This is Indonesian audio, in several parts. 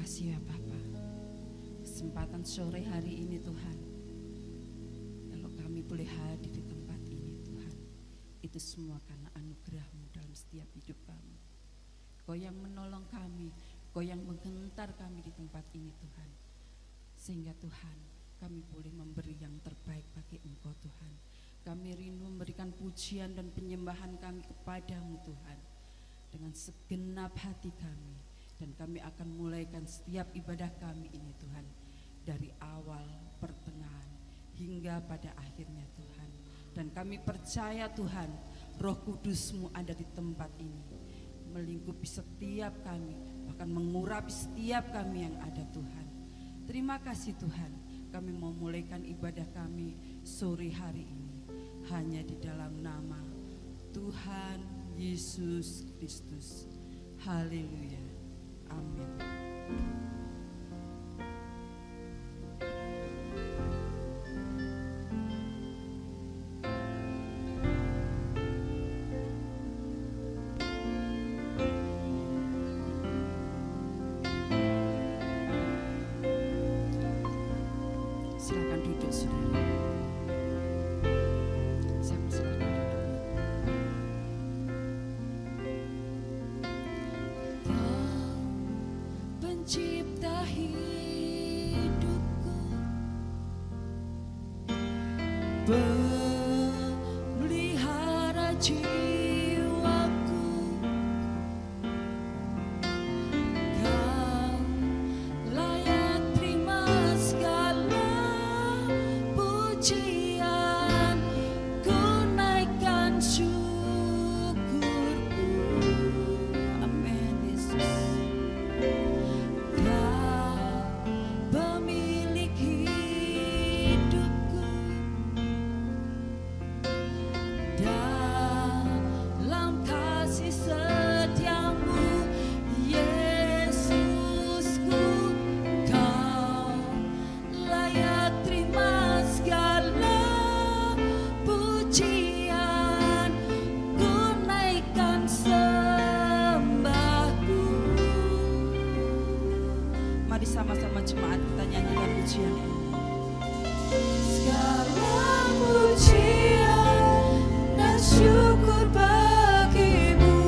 kasih ya Bapa, kesempatan sore hari ini Tuhan, kalau kami boleh hadir di tempat ini Tuhan, itu semua karena anugerah-Mu dalam setiap hidup kami. Kau yang menolong kami, Kau yang menggentar kami di tempat ini Tuhan, sehingga Tuhan kami boleh memberi yang terbaik bagi Engkau Tuhan. Kami rindu memberikan pujian dan penyembahan kami kepadamu Tuhan, dengan segenap hati kami. Dan kami akan mulaikan setiap ibadah kami ini Tuhan, dari awal, pertengahan, hingga pada akhirnya Tuhan. Dan kami percaya Tuhan, Roh Kudus-Mu ada di tempat ini, melingkupi setiap kami, bahkan mengurapi setiap kami yang ada Tuhan. Terima kasih Tuhan, kami mau mulaikan ibadah kami sore hari ini hanya di dalam nama Tuhan Yesus Kristus. Haleluya. Amin. Silakan duduk saudara. Saya persilakan duduk. Pencipta hidupku, pemelihara jiwaku, Kau layak terima segala pujian, ku naikkan syukurku. Amin Yesus. Pemilik hidupku, dalam kasih setiamu Yesusku, Kau layak terima segala pujian, ku naikkan sembahku. Mari sama-sama jemaat kita nyanyikan pujian ini. Segala pujian dan syukur bagimu,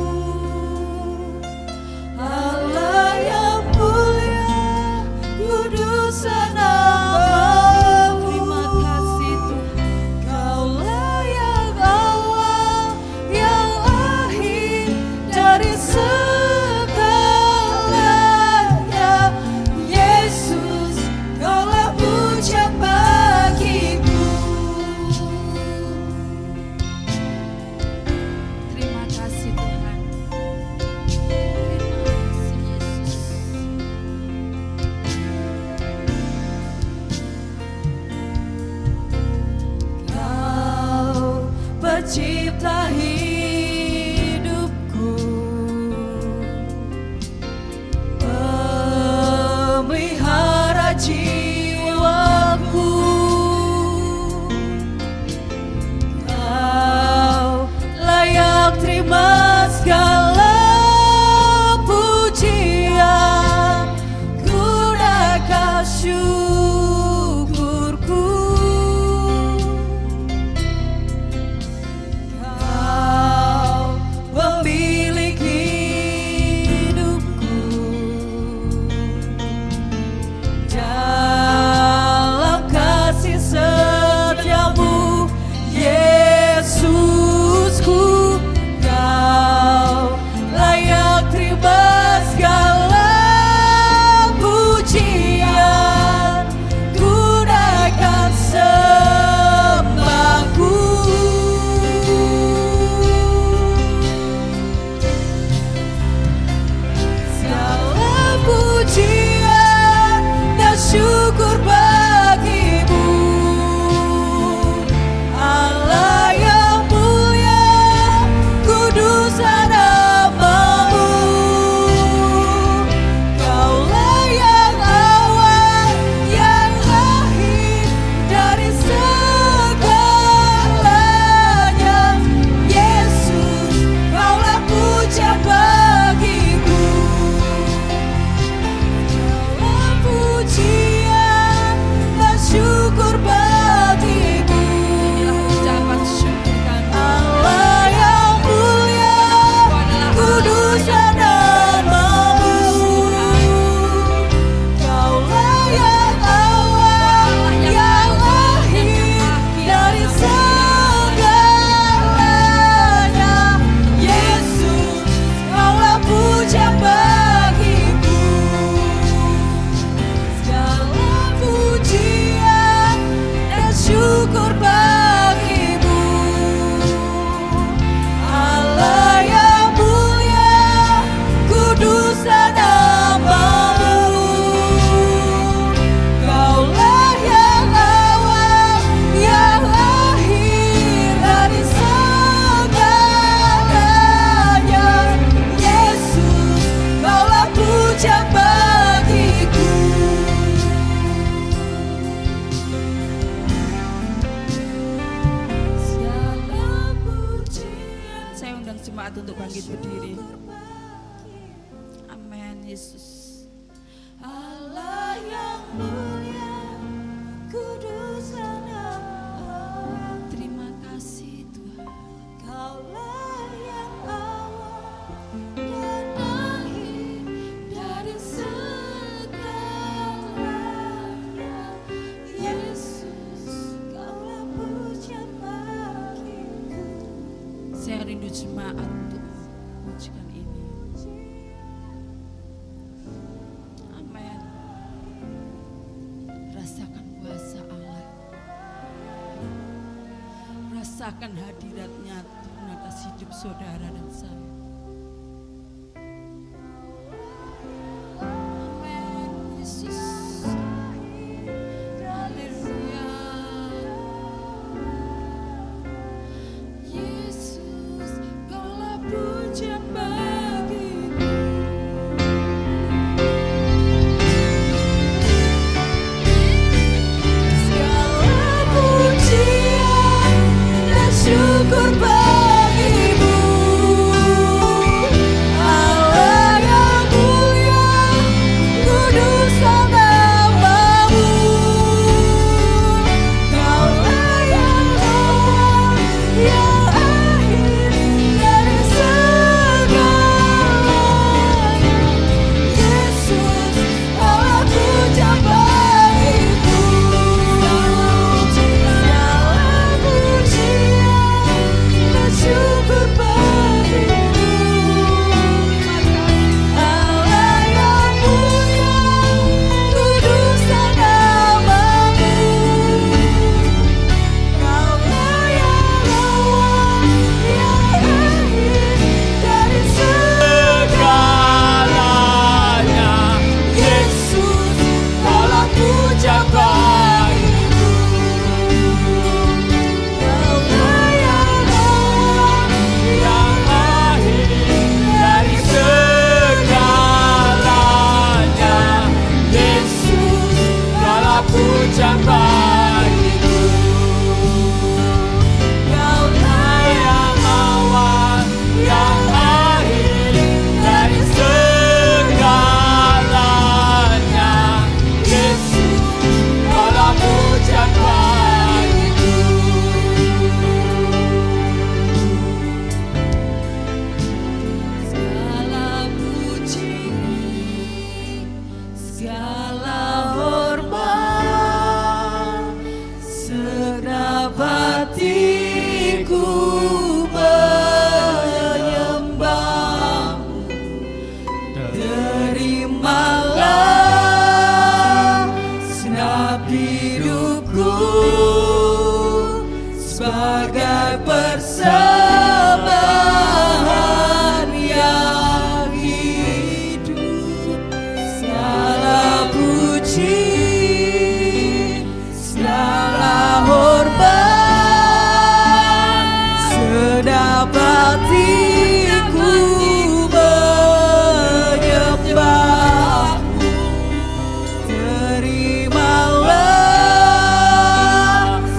Allah yang mulia, kudus namamu. Terima kasih Tuhan. Kau layak Allah yang akhir dari segalanya. Yesus, Kaulah puja bagiku. Terima kasih Tuhan. Terima kasih Yesus. Kau pencipta hidupku, pemelihara jiwaku, Kau layak terima segala pujian, ku naikkan syukurku. syukur bagimu, Allah yang mulia, kuduslah namamu. Kaulah yang awal, yang akhir dari segalanya. Yesus, kaulah puja bagiku. Segala pujian. Saya undang jemaat untuk bangkit berdiri. Amin, Yesus. Allah yang mulia, kuduslah namamu. Terima kasih Tuhan. Kaulah yang awal dan akhir dari segalanya. Yesus, kaulah puja bagiku. Saya rindu jemaat untuk memujikan ini. Amin. Rasakan kuasa Allah. Rasakan hadiratnya Tuhan atas hidup saudara dan saya. Amin, Yesus. Haleluya. Yesus, kaulah pujian bagiku. Segala pujian dan syukur bagimu, Allah yang mulia, kuduslah namamu. Kaulah yang awal, yang akhir dari segalanya. Yesus, kaulah puja bagiku. Segala pujian dan syukur bagimu, Allah yang mulia, kuduslah namamu. Kaulah yang awal, yang akhir dari segalanya. Yesus, kaulah puja bagimu. Kaulah yang awal, yang akhir dari segalanya. Yesus, kaulah puja bagimu. Kaulah yang awal, yang akhir dari segalanya. Yesus, kaulah puja bagiku. Segala puji, segala hormat, segenap hatiku menyembahmu. Terimalah segenap hidupku sebagai persembahan yang hidup. Segala puji, segala hormat, segenap hatiku menyembahmu. Terimalah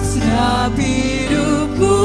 segenap hidupku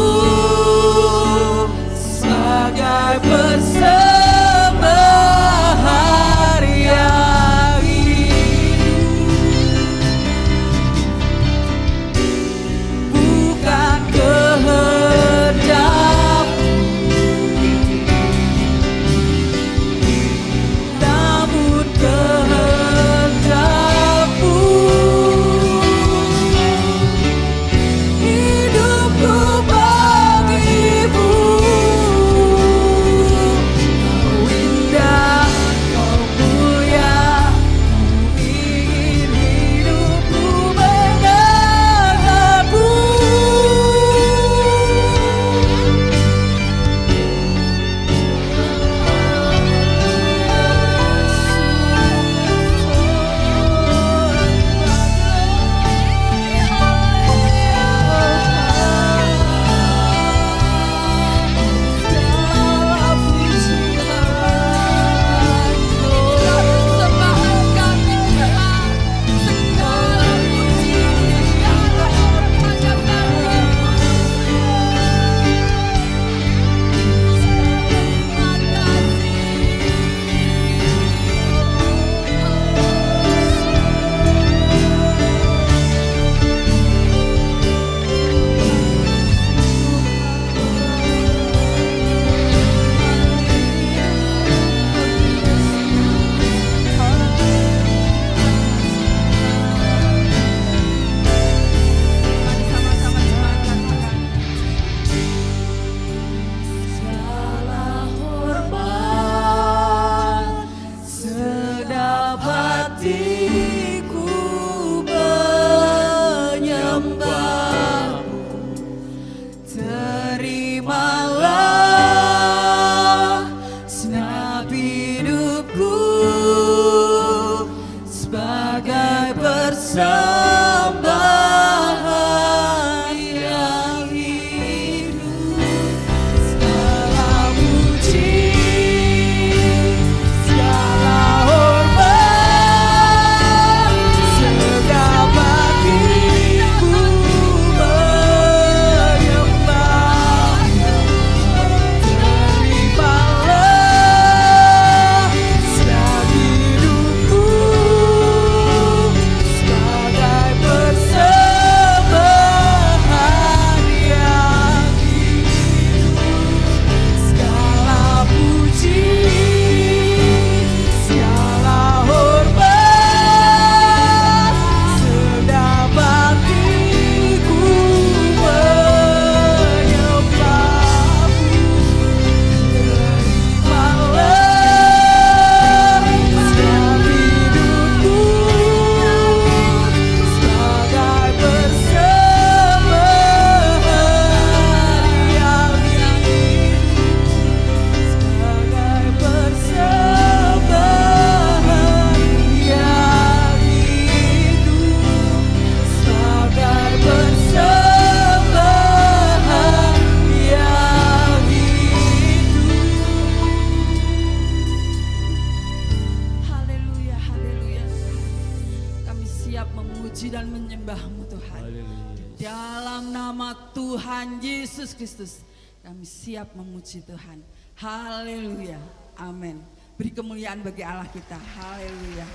Dalam nama Tuhan Yesus Kristus, kami siap memuji Tuhan. Haleluya. Amin. Beri kemuliaan bagi Allah kita. Haleluya.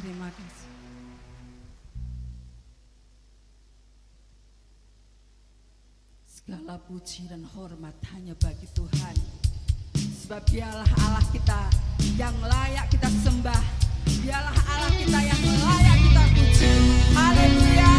Terima kasih. Segala puji dan hormat hanya bagi Tuhan. Sebab dialah Allah kita yang layak kita sembah. Dialah Allah kita yang layak kita puji. Haleluya.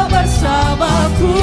Bersamaku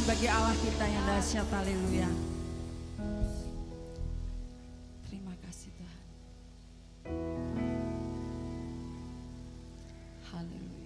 bagi Allah kita yang dahsyat. Haleluya. Terima kasih Tuhan. Haleluya.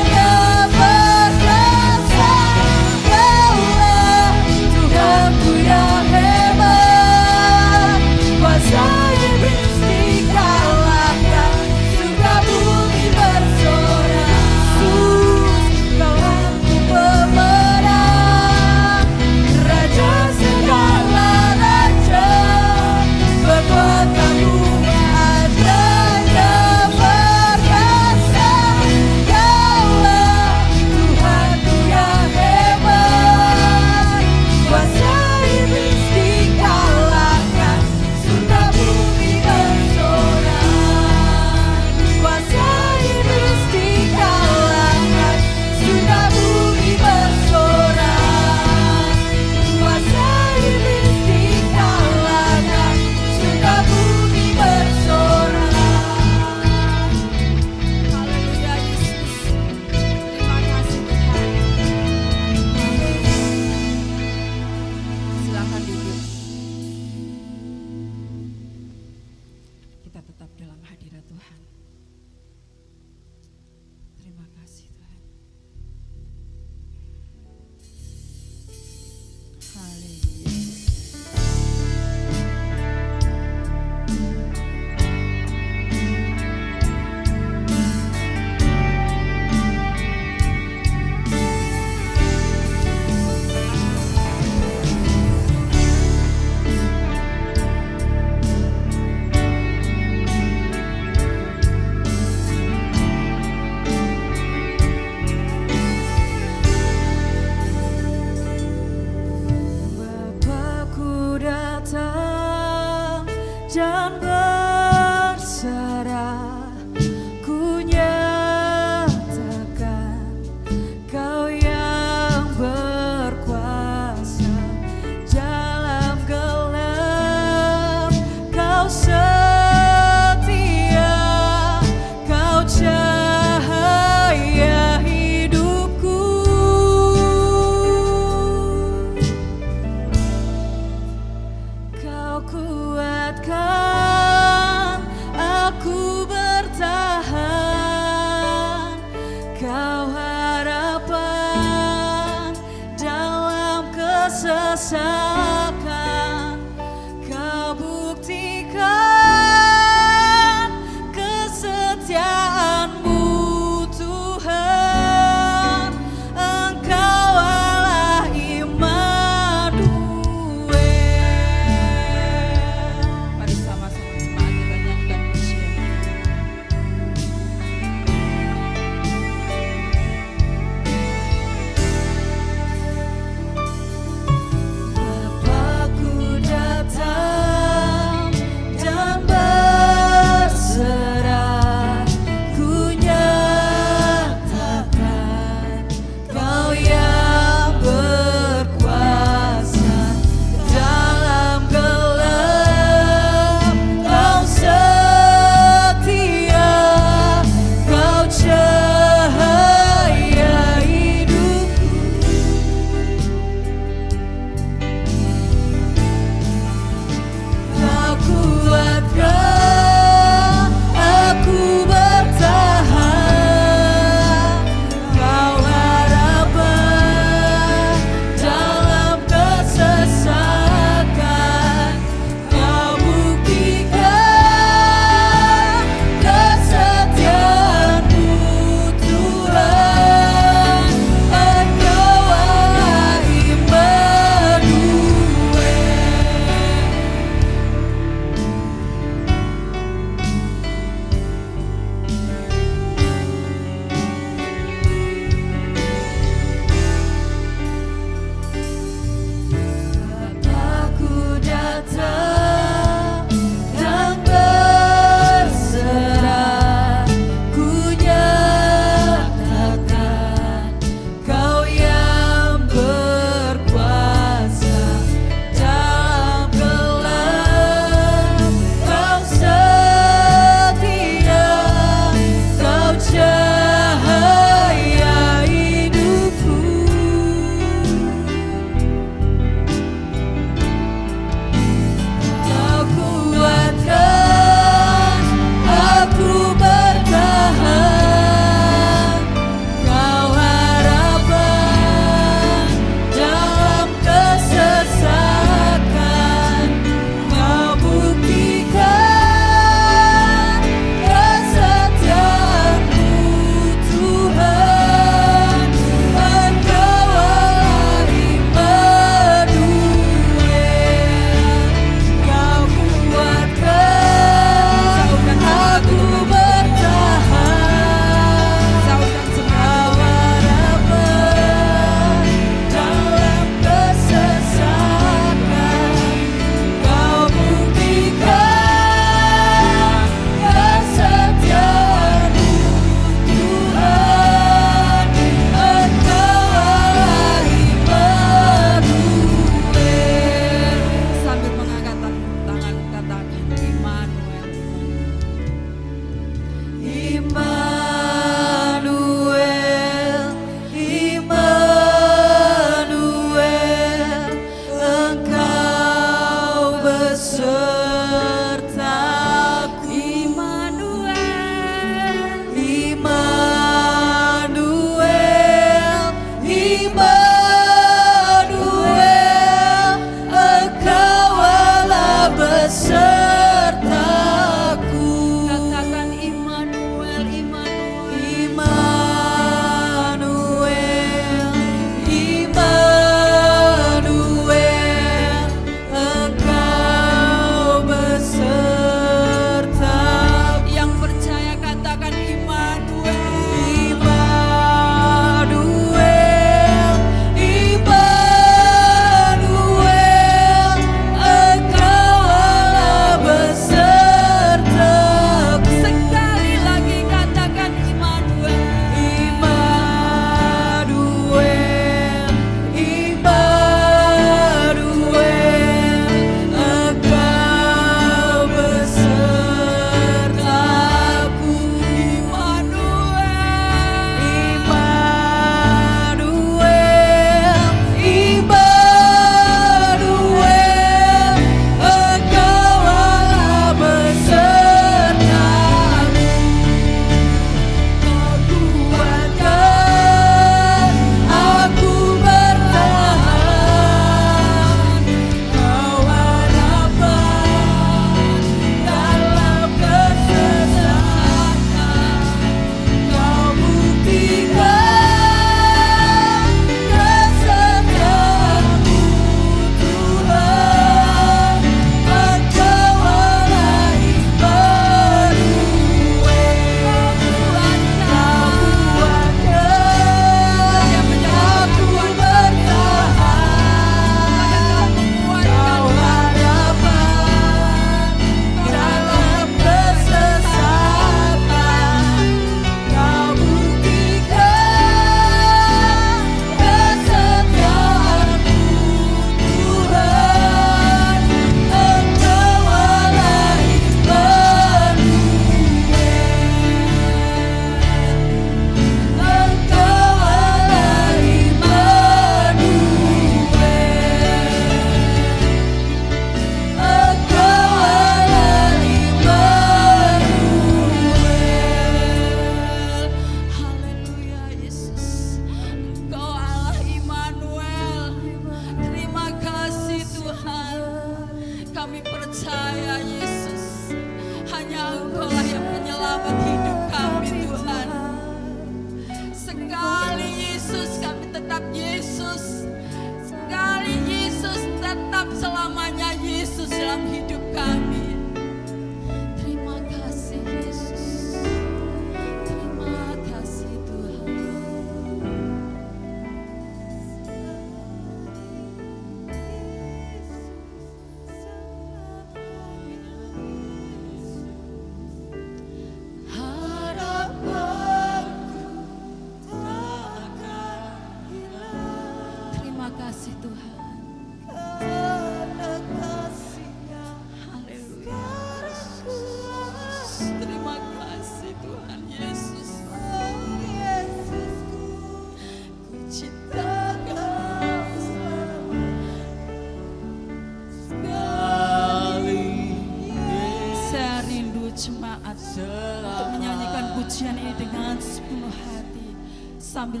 pujian ini dengan sepenuh hati sambil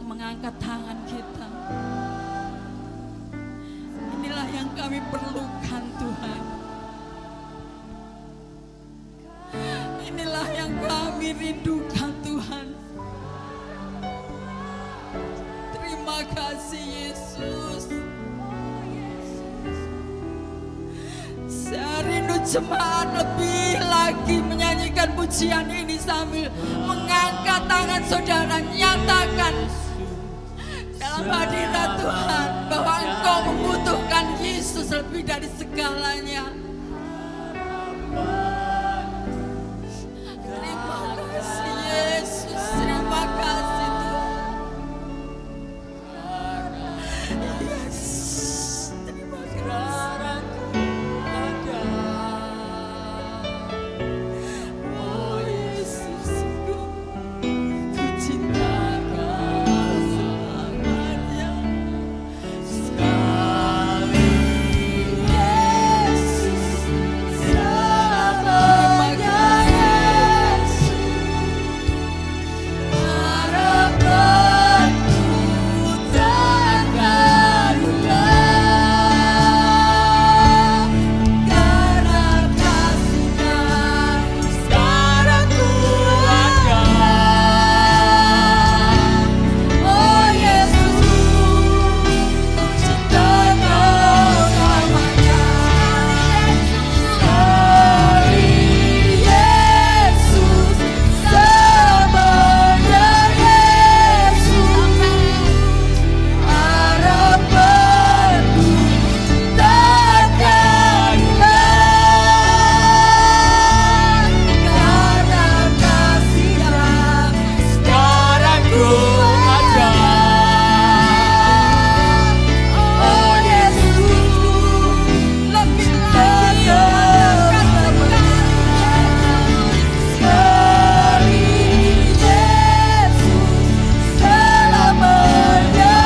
mengangkat tangan kita. Inilah yang kami perlukan Tuhan. Inilah yang kami rindukan Tuhan. Terima kasih Yesus. Saya rindu jemaat lebih lagi menyanyikan pujian ini sambil mengangkat tangan saudara, nyatakan dalam hadirat Tuhan bahwa engkau membutuhkan Yesus lebih dari segalanya. Terima kasih Yesus, terima kasih Tuhan. Yes, terima kasih. Oh Yesus, ku cinta Kau selamanya. Sekali Yesus selamanya. Harapanku takkan hilang karena kasih-Nya sekarang ku ada. Oh Yesus, ku cinta Kau selamanya. Sekali Yesus selamanya. Harapanku takkan hilang karena kasih-Nya sekarang ku ada. Oh Yesus, lebih lagi sekali Yesus selamanya.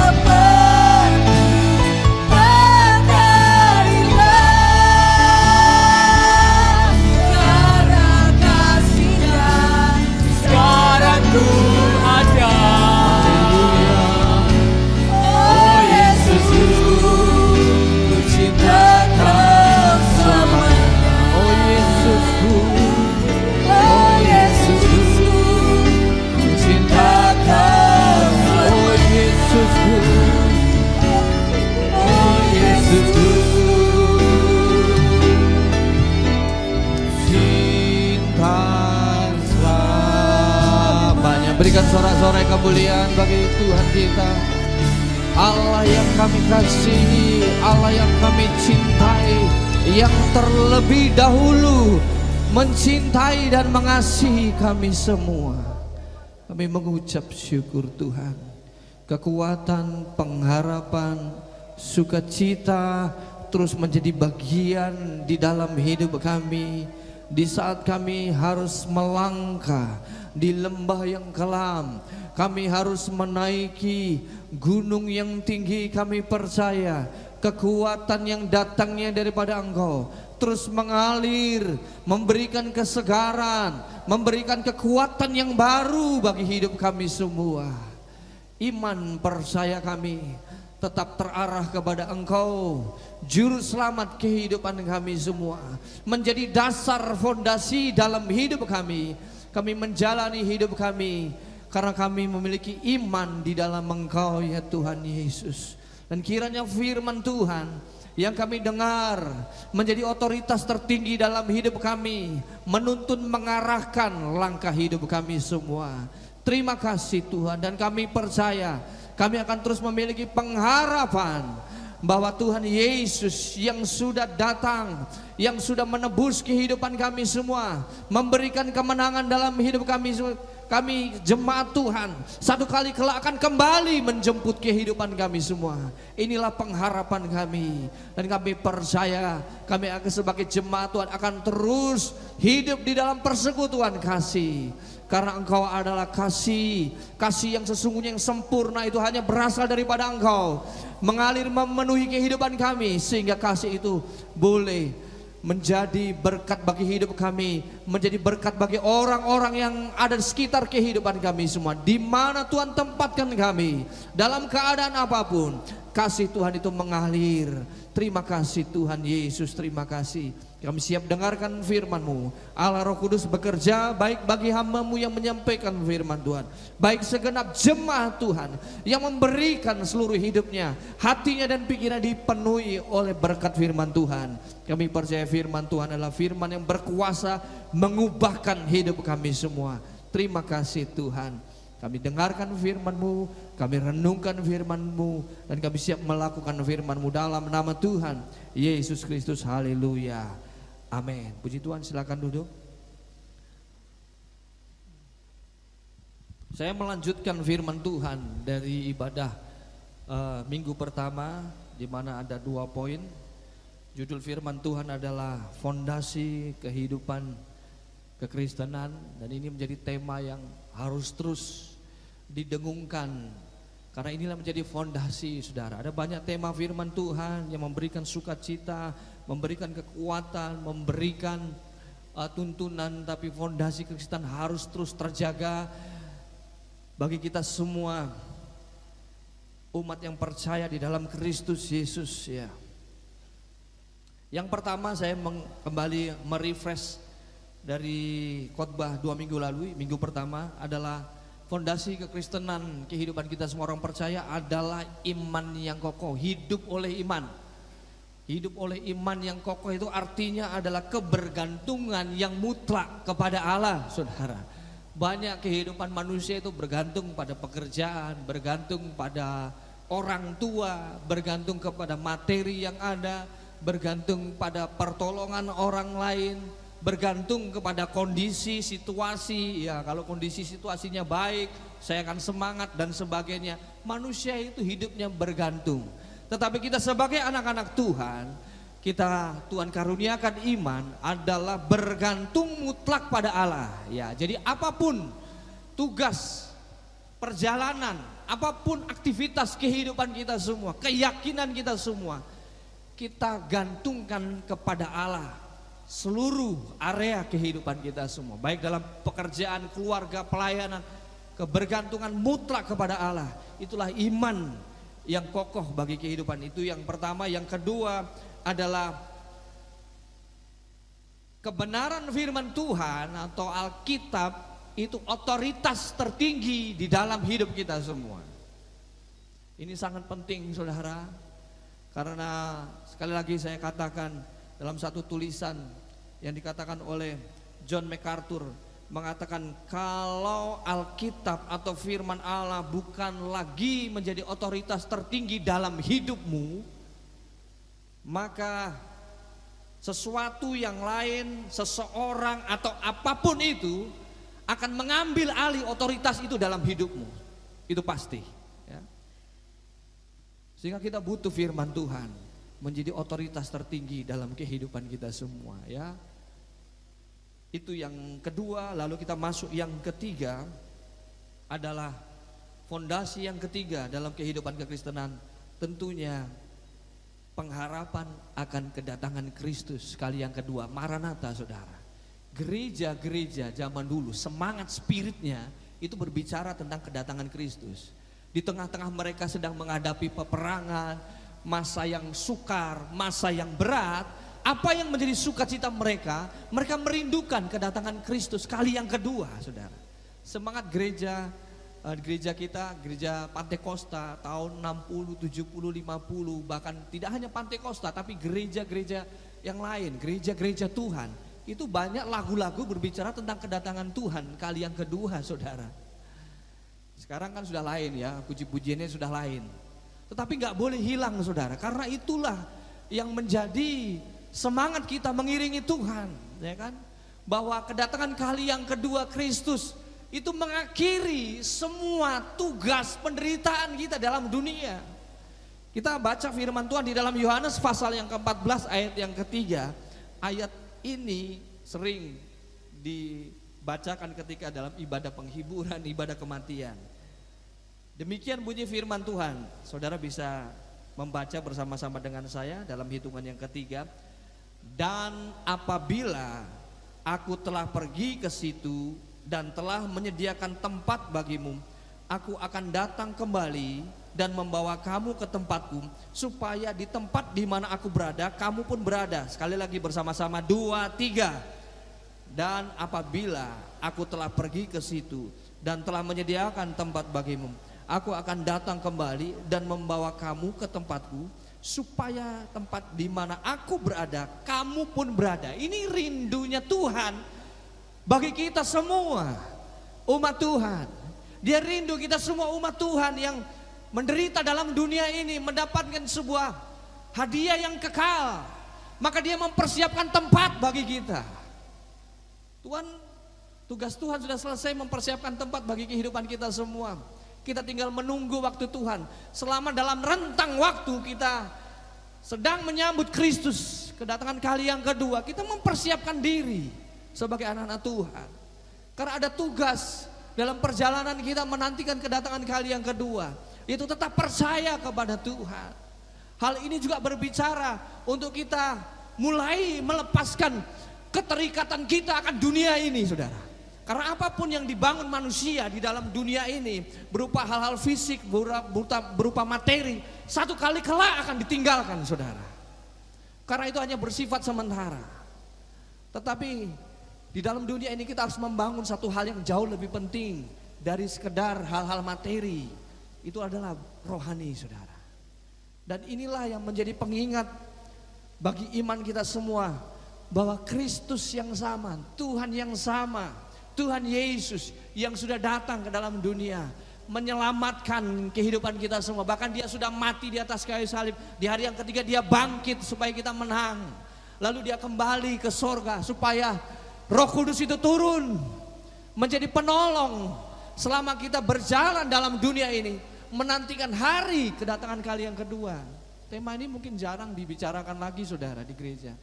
Harapanku takkan hilang karena kasih-Nya sekarang ku ada. Oh Yesusku, ku cinta Kau selamanya. Oh Yesusku, Oh Yesusku, ku cinta Kau. Oh Yesusku, oh Yesusku, cinta selamanya. Berikan sorak-sorai kemuliaan bagi Tuhan kita, Allah yang kami kasihi, Allah yang kami cintai, yang terlebih dahulu mencintai dan mengasihi kami semua. Kami mengucap syukur Tuhan. Kekuatan, pengharapan, sukacita terus menjadi bagian di dalam hidup kami. Di saat kami harus melangkah di lembah yang kelam, kami harus menaiki gunung yang tinggi, kami percaya kekuatan yang datangnya daripada Engkau terus mengalir, memberikan kesegaran, memberikan kekuatan yang baru bagi hidup kami semua. Iman percaya kami tetap terarah kepada Engkau, juru selamat kehidupan kami semua, menjadi dasar fondasi dalam hidup kami. Kami menjalani hidup kami karena kami memiliki iman di dalam Engkau ya Tuhan Yesus. Dan kiranya firman Tuhan yang kami dengar menjadi otoritas tertinggi dalam hidup kami, menuntun mengarahkan langkah hidup kami semua. Terima kasih Tuhan, dan kami percaya kami akan terus memiliki pengharapan bahwa Tuhan Yesus yang sudah datang, yang sudah menebus kehidupan kami semua, memberikan kemenangan dalam hidup kami semua. Kami jemaat Tuhan satu kali kelak akan kembali menjemput kehidupan kami semua. Inilah pengharapan kami, dan kami percaya kami akan sebagai jemaat Tuhan akan terus hidup di dalam persekutuan kasih. Karena Engkau adalah kasih, kasih yang sesungguhnya yang sempurna itu hanya berasal daripada Engkau, mengalir memenuhi kehidupan kami, sehingga kasih itu boleh menjadi berkat bagi hidup kami, menjadi berkat bagi orang-orang yang ada di sekitar kehidupan kami semua. Di mana Tuhan tempatkan kami, dalam keadaan apapun, kasih Tuhan itu mengalir. Terima kasih Tuhan Yesus, terima kasih. Kami siap dengarkan firman-Mu. Allah Roh Kudus bekerja baik bagi hamba-Mu yang menyampaikan firman Tuhan, baik segenap jemaat Tuhan yang memberikan seluruh hidupnya, hatinya dan pikirannya dipenuhi oleh berkat firman Tuhan. Kami percaya firman Tuhan adalah firman yang berkuasa mengubahkan hidup kami semua. Terima kasih Tuhan. Kami dengarkan firman-Mu, kami renungkan firman-Mu, dan kami siap melakukan firman-Mu dalam nama Tuhan Yesus Kristus. Haleluya. Amin. Puji Tuhan, silakan duduk. Saya melanjutkan firman Tuhan dari ibadah minggu pertama, di mana ada 2 poin. Judul firman Tuhan adalah fondasi kehidupan kekristenan, dan ini menjadi tema yang harus terus didengungkan, karena inilah menjadi fondasi saudara. Ada banyak tema firman Tuhan yang memberikan sukacita, memberikan kekuatan, memberikan tuntunan, tapi fondasi kekristenan harus terus terjaga bagi kita semua umat yang percaya di dalam Kristus Yesus ya. Yang pertama, saya kembali merefresh dari khotbah 2 minggu lalu. Minggu pertama adalah fondasi kekristenan kehidupan kita semua orang percaya adalah iman yang kokoh, hidup oleh iman. Hidup oleh iman yang kokoh itu artinya adalah kebergantungan yang mutlak kepada Allah, saudara. Banyak kehidupan manusia itu bergantung pada pekerjaan, bergantung pada orang tua, bergantung kepada materi yang ada, bergantung pada pertolongan orang lain, bergantung kepada kondisi situasi. Ya, kalau kondisi situasinya baik, saya akan semangat dan sebagainya. Manusia itu hidupnya bergantung. Tetapi kita sebagai anak-anak Tuhan, Tuhan karuniakan iman adalah bergantung mutlak pada Allah. Ya, jadi apapun tugas perjalanan, apapun aktivitas kehidupan kita semua, keyakinan kita semua, kita gantungkan kepada Allah. Seluruh area kehidupan kita semua, baik dalam pekerjaan, keluarga, pelayanan, kebergantungan mutlak kepada Allah. Itulah iman yang kokoh bagi kehidupan. Itu yang pertama. Yang kedua adalah kebenaran firman Tuhan atau Alkitab itu otoritas tertinggi di dalam hidup kita semua. Ini sangat penting saudara, karena sekali lagi saya katakan dalam satu tulisan yang dikatakan oleh John MacArthur, mengatakan kalau Alkitab atau firman Allah bukan lagi menjadi otoritas tertinggi dalam hidupmu, maka sesuatu yang lain, seseorang atau apapun itu akan mengambil alih otoritas itu dalam hidupmu. Itu pasti ya. Sehingga kita butuh firman Tuhan menjadi otoritas tertinggi dalam kehidupan kita semua ya. Itu yang kedua. Lalu kita masuk yang ketiga, adalah fondasi yang ketiga dalam kehidupan kekristenan, tentunya pengharapan akan kedatangan Kristus kali yang kedua, Maranatha saudara. Gereja-gereja zaman dulu semangat spiritnya itu berbicara tentang kedatangan Kristus. Di tengah-tengah mereka sedang menghadapi peperangan, masa yang sukar, masa yang berat. Apa yang menjadi sukacita mereka? Mereka merindukan kedatangan Kristus kali yang kedua, saudara. Semangat gereja kita, gereja Pantekosta tahun 60, 70, 50, bahkan tidak hanya Pantekosta tapi gereja-gereja yang lain, gereja-gereja Tuhan. Itu banyak lagu-lagu berbicara tentang kedatangan Tuhan kali yang kedua, saudara. Sekarang kan sudah lain ya, puji-pujiannya sudah lain. Tetapi gak boleh hilang saudara, karena itulah yang menjadi semangat kita mengiringi Tuhan, ya kan? Bahwa kedatangan kali yang kedua Kristus itu mengakhiri semua tugas penderitaan kita dalam dunia. Kita baca firman Tuhan di dalam Yohanes pasal yang ke-14 ayat yang ketiga. Ayat ini sering dibacakan ketika dalam ibadah penghiburan, ibadah kematian. Demikian bunyi firman Tuhan. Saudara bisa membaca bersama-sama dengan saya dalam hitungan yang ketiga. Dan apabila aku telah pergi ke situ dan telah menyediakan tempat bagimu, aku akan datang kembali dan membawa kamu ke tempatku, supaya di tempat di mana aku berada, kamu pun berada. Sekali lagi bersama-sama, 2, 3. Dan apabila aku telah pergi ke situ dan telah menyediakan tempat bagimu, aku akan datang kembali dan membawa kamu ke tempatku, supaya tempat di mana aku berada, kamu pun berada. Ini rindunya Tuhan bagi kita semua umat Tuhan. Dia rindu kita semua umat Tuhan yang menderita dalam dunia ini mendapatkan sebuah hadiah yang kekal. Maka dia mempersiapkan tempat bagi kita. Tugas Tuhan sudah selesai mempersiapkan tempat bagi kehidupan kita semua. Kita tinggal menunggu waktu Tuhan. Selama dalam rentang waktu kita sedang menyambut Kristus kedatangan kali yang kedua, kita mempersiapkan diri sebagai anak-anak Tuhan. Karena ada tugas dalam perjalanan kita menantikan kedatangan kali yang kedua, yaitu tetap percaya kepada Tuhan. Hal ini juga berbicara untuk kita mulai melepaskan keterikatan kita akan dunia ini, saudara. Karena apapun yang dibangun manusia di dalam dunia ini, berupa hal-hal fisik, berupa materi, satu kali kelak akan ditinggalkan, saudara. Karena itu hanya bersifat sementara. Tetapi di dalam dunia ini kita harus membangun satu hal yang jauh lebih penting dari sekedar hal-hal materi. Itu adalah rohani, saudara. Dan inilah yang menjadi pengingat bagi iman kita semua, bahwa Kristus yang sama, Tuhan yang sama, Tuhan Yesus yang sudah datang ke dalam dunia menyelamatkan kehidupan kita semua. Bahkan dia sudah mati di atas kayu salib. Di hari yang ketiga dia bangkit supaya kita menang. Lalu dia kembali ke sorga supaya Roh Kudus itu turun menjadi penolong selama kita berjalan dalam dunia ini, menantikan hari kedatangan kali yang kedua. Tema ini mungkin jarang dibicarakan lagi, saudara, di gereja.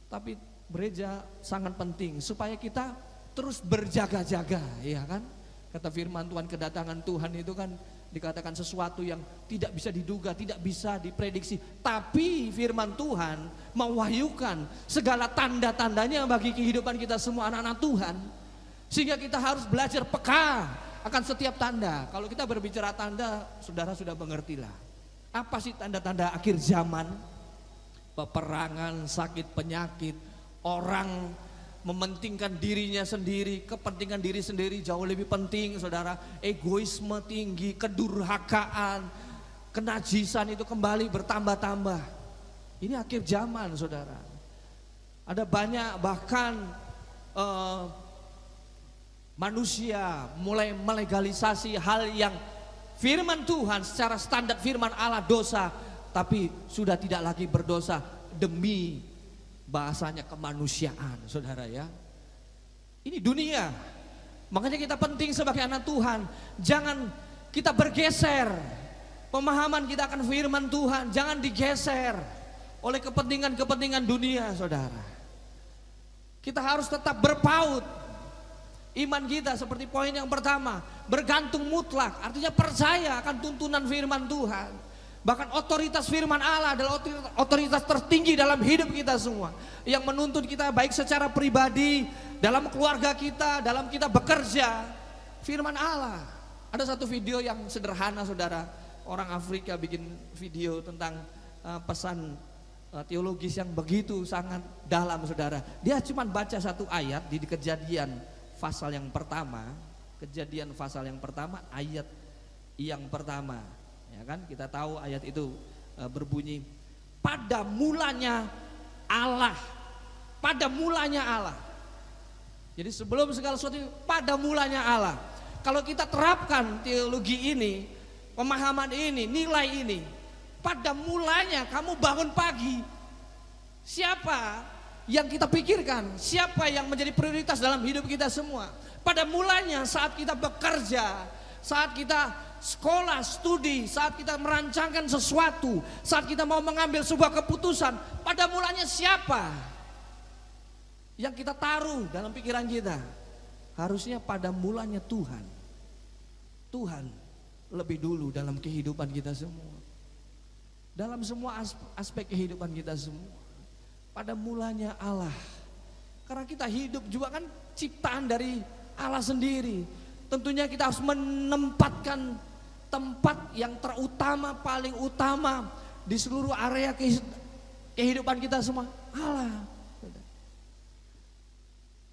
Tapi gereja sangat penting supaya kita terus berjaga-jaga, ya kan? Kata firman Tuhan, kedatangan Tuhan itu kan dikatakan sesuatu yang tidak bisa diduga, tidak bisa diprediksi. Tapi firman Tuhan mewahyukan segala tanda-tandanya bagi kehidupan kita semua anak-anak Tuhan. Sehingga kita harus belajar peka akan setiap tanda. Kalau kita berbicara tanda, saudara sudah mengertilah. Apa sih tanda-tanda akhir zaman? Peperangan, sakit, penyakit, orang mementingkan dirinya sendiri, kepentingan diri sendiri jauh lebih penting, saudara. Egoisme tinggi, kedurhakaan, kenajisan itu kembali bertambah-tambah. Ini akhir zaman, saudara. Ada banyak bahkan manusia mulai melegalisasi hal yang firman Tuhan secara standar firman Allah dosa, tapi sudah tidak lagi berdosa demi bahasanya kemanusiaan, saudara ya. Ini dunia. Makanya kita penting sebagai anak Tuhan, jangan kita bergeser pemahaman kita akan firman Tuhan, jangan digeser oleh kepentingan-kepentingan dunia, saudara. Kita harus tetap berpaut. Iman kita seperti poin yang pertama, bergantung mutlak, artinya percaya akan tuntunan firman Tuhan. Bahkan otoritas firman Allah adalah otoritas tertinggi dalam hidup kita semua, yang menuntun kita baik secara pribadi, dalam keluarga kita, dalam kita bekerja. Firman Allah. Ada satu video yang sederhana, saudara. Orang Afrika bikin video tentang pesan teologis yang begitu sangat dalam, saudara. Dia cuma baca satu ayat di Kejadian pasal yang pertama. Kejadian pasal yang pertama, ayat yang pertama. Ya kan, kita tahu ayat itu berbunyi, pada mulanya Allah. Pada mulanya Allah. Jadi sebelum segala sesuatu, pada mulanya Allah. Kalau kita terapkan teologi ini, pemahaman ini, nilai ini, pada mulanya kamu bangun pagi, siapa yang kita pikirkan? Siapa yang menjadi prioritas dalam hidup kita semua? Pada mulanya saat kita bekerja, saat kita sekolah, studi, saat kita merancangkan sesuatu, saat kita mau mengambil sebuah keputusan, pada mulanya siapa yang kita taruh dalam pikiran kita? Harusnya pada mulanya Tuhan. Tuhan lebih dulu dalam kehidupan kita semua, dalam semua aspek kehidupan kita semua. pada mulanya Allah. Karena kita hidup juga kan ciptaan dari Allah sendiri. Tentunya kita harus menempatkan tempat yang terutama, paling utama di seluruh area kehidupan kita semua, Allah.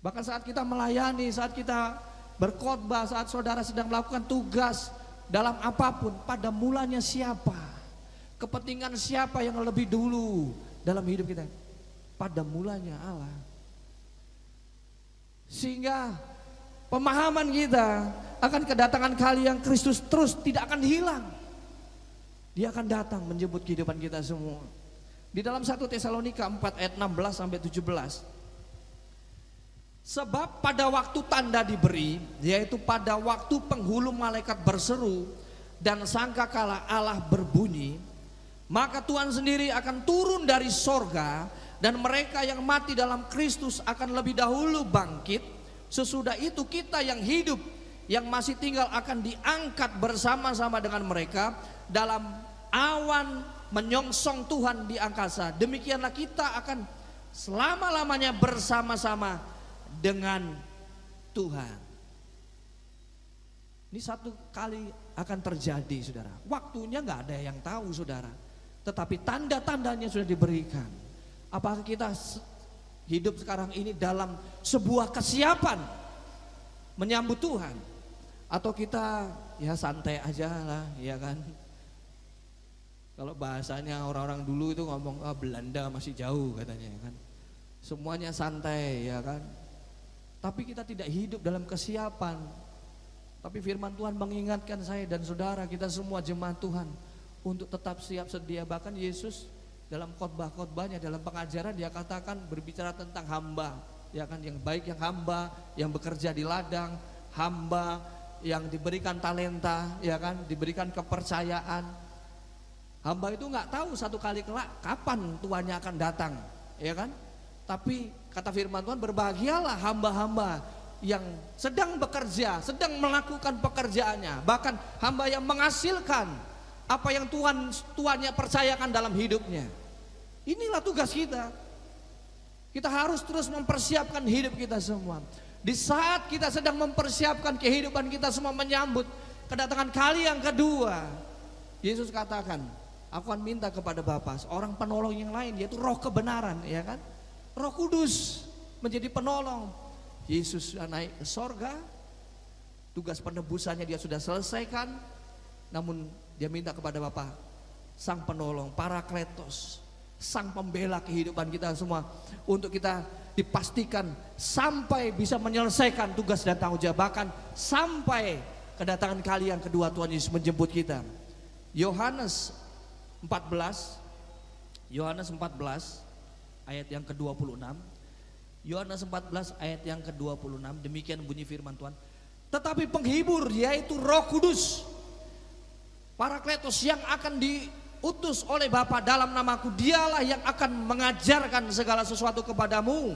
Bahkan saat kita melayani, saat kita berkhotbah, saat saudara sedang melakukan tugas dalam apapun, pada mulanya siapa? Kepentingan siapa yang lebih dulu dalam hidup kita? Pada mulanya Allah. Sehingga pemahaman kita akan kedatangan kali yang Kristus terus tidak akan hilang. Dia akan datang menjemput kehidupan kita semua. Di dalam 1 Tesalonika 4 ayat 16 sampai 17. Sebab pada waktu tanda diberi, yaitu pada waktu penghulu malaikat berseru dan sangkakala Allah berbunyi, maka Tuhan sendiri akan turun dari sorga dan mereka yang mati dalam Kristus akan lebih dahulu bangkit. Sesudah itu kita yang hidup, yang masih tinggal akan diangkat bersama-sama dengan mereka dalam awan menyongsong Tuhan di angkasa. Demikianlah kita akan selama-lamanya bersama-sama dengan Tuhan. Ini satu kali akan terjadi, saudara. Waktunya nggak ada yang tahu, saudara. Tetapi tanda-tandanya sudah diberikan. Apakah kita hidup sekarang ini dalam sebuah kesiapan menyambut Tuhan, atau kita ya santai aja lah, ya kan? Kalau bahasanya orang-orang dulu itu ngomong Belanda masih jauh katanya, kan? Semuanya santai, ya kan? Tapi kita tidak hidup dalam kesiapan. Tapi firman Tuhan mengingatkan saya dan saudara, kita semua jemaat Tuhan, untuk tetap siap sedia. Bahkan Yesus dalam khotbah-khotbahnya, dalam pengajaran, dia katakan berbicara tentang hamba, ya kan, yang baik yang hamba yang bekerja di ladang, hamba yang diberikan talenta, ya kan, diberikan kepercayaan. Hamba itu nggak tahu satu kali kelak kapan tuannya akan datang, ya kan? Tapi kata firman Tuhan, berbahagialah hamba-hamba yang sedang bekerja, sedang melakukan pekerjaannya, bahkan hamba yang menghasilkan apa yang tuannya percayakan dalam hidupnya. Inilah tugas kita. Kita harus terus mempersiapkan hidup kita semua. Di saat kita sedang mempersiapkan kehidupan kita semua menyambut kedatangan kali yang kedua, Yesus katakan, aku akan minta kepada Bapa seorang penolong yang lain, yaitu Roh kebenaran, ya kan? Roh Kudus menjadi penolong. Yesus sudah naik ke sorga, tugas penebusannya dia sudah selesaikan, namun dia minta kepada Bapa sang penolong, Parakletos, sang pembela kehidupan kita semua, untuk kita dipastikan sampai bisa menyelesaikan tugas dan tanggung jawab, bahkan sampai kedatangan kali yang kedua Tuhan Yesus menjemput kita. Yohanes 14 ayat yang ke-26. Yohanes 14 ayat yang ke-26, demikian bunyi firman Tuhan. Tetapi penghibur, yaitu Roh Kudus, Parakletos, yang akan diutus oleh Bapa dalam namaku, dialah yang akan mengajarkan segala sesuatu kepadamu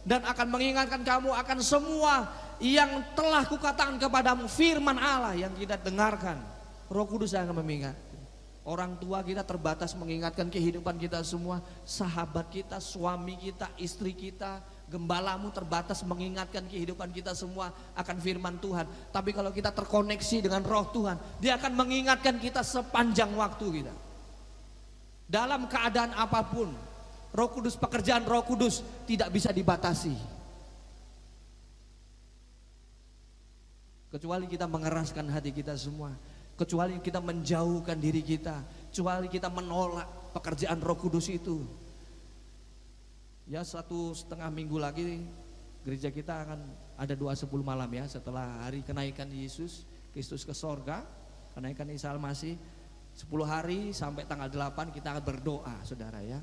dan akan mengingatkan kamu akan semua yang telah kukatakan kepadamu. Firman Allah yang kita dengarkan, Roh Kudus yang akan mengingat. Orang tua kita terbatas mengingatkan kehidupan kita semua, sahabat kita, suami kita, istri kita, gembalamu terbatas mengingatkan kehidupan kita semua akan firman Tuhan. Tapi kalau kita terkoneksi dengan Roh Tuhan, dia akan mengingatkan kita sepanjang waktu kita. Dalam keadaan apapun, Roh Kudus, pekerjaan Roh Kudus tidak bisa dibatasi. Kecuali kita mengeraskan hati kita semua, kecuali kita menjauhkan diri kita, kecuali kita menolak pekerjaan Roh Kudus itu. Ya 1,5 minggu lagi gereja kita akan ada doa 10 malam ya, setelah hari kenaikan Yesus Kristus ke sorga, kenaikan Isa Al-Masih, 10 hari sampai tanggal 8 kita akan berdoa, saudara ya.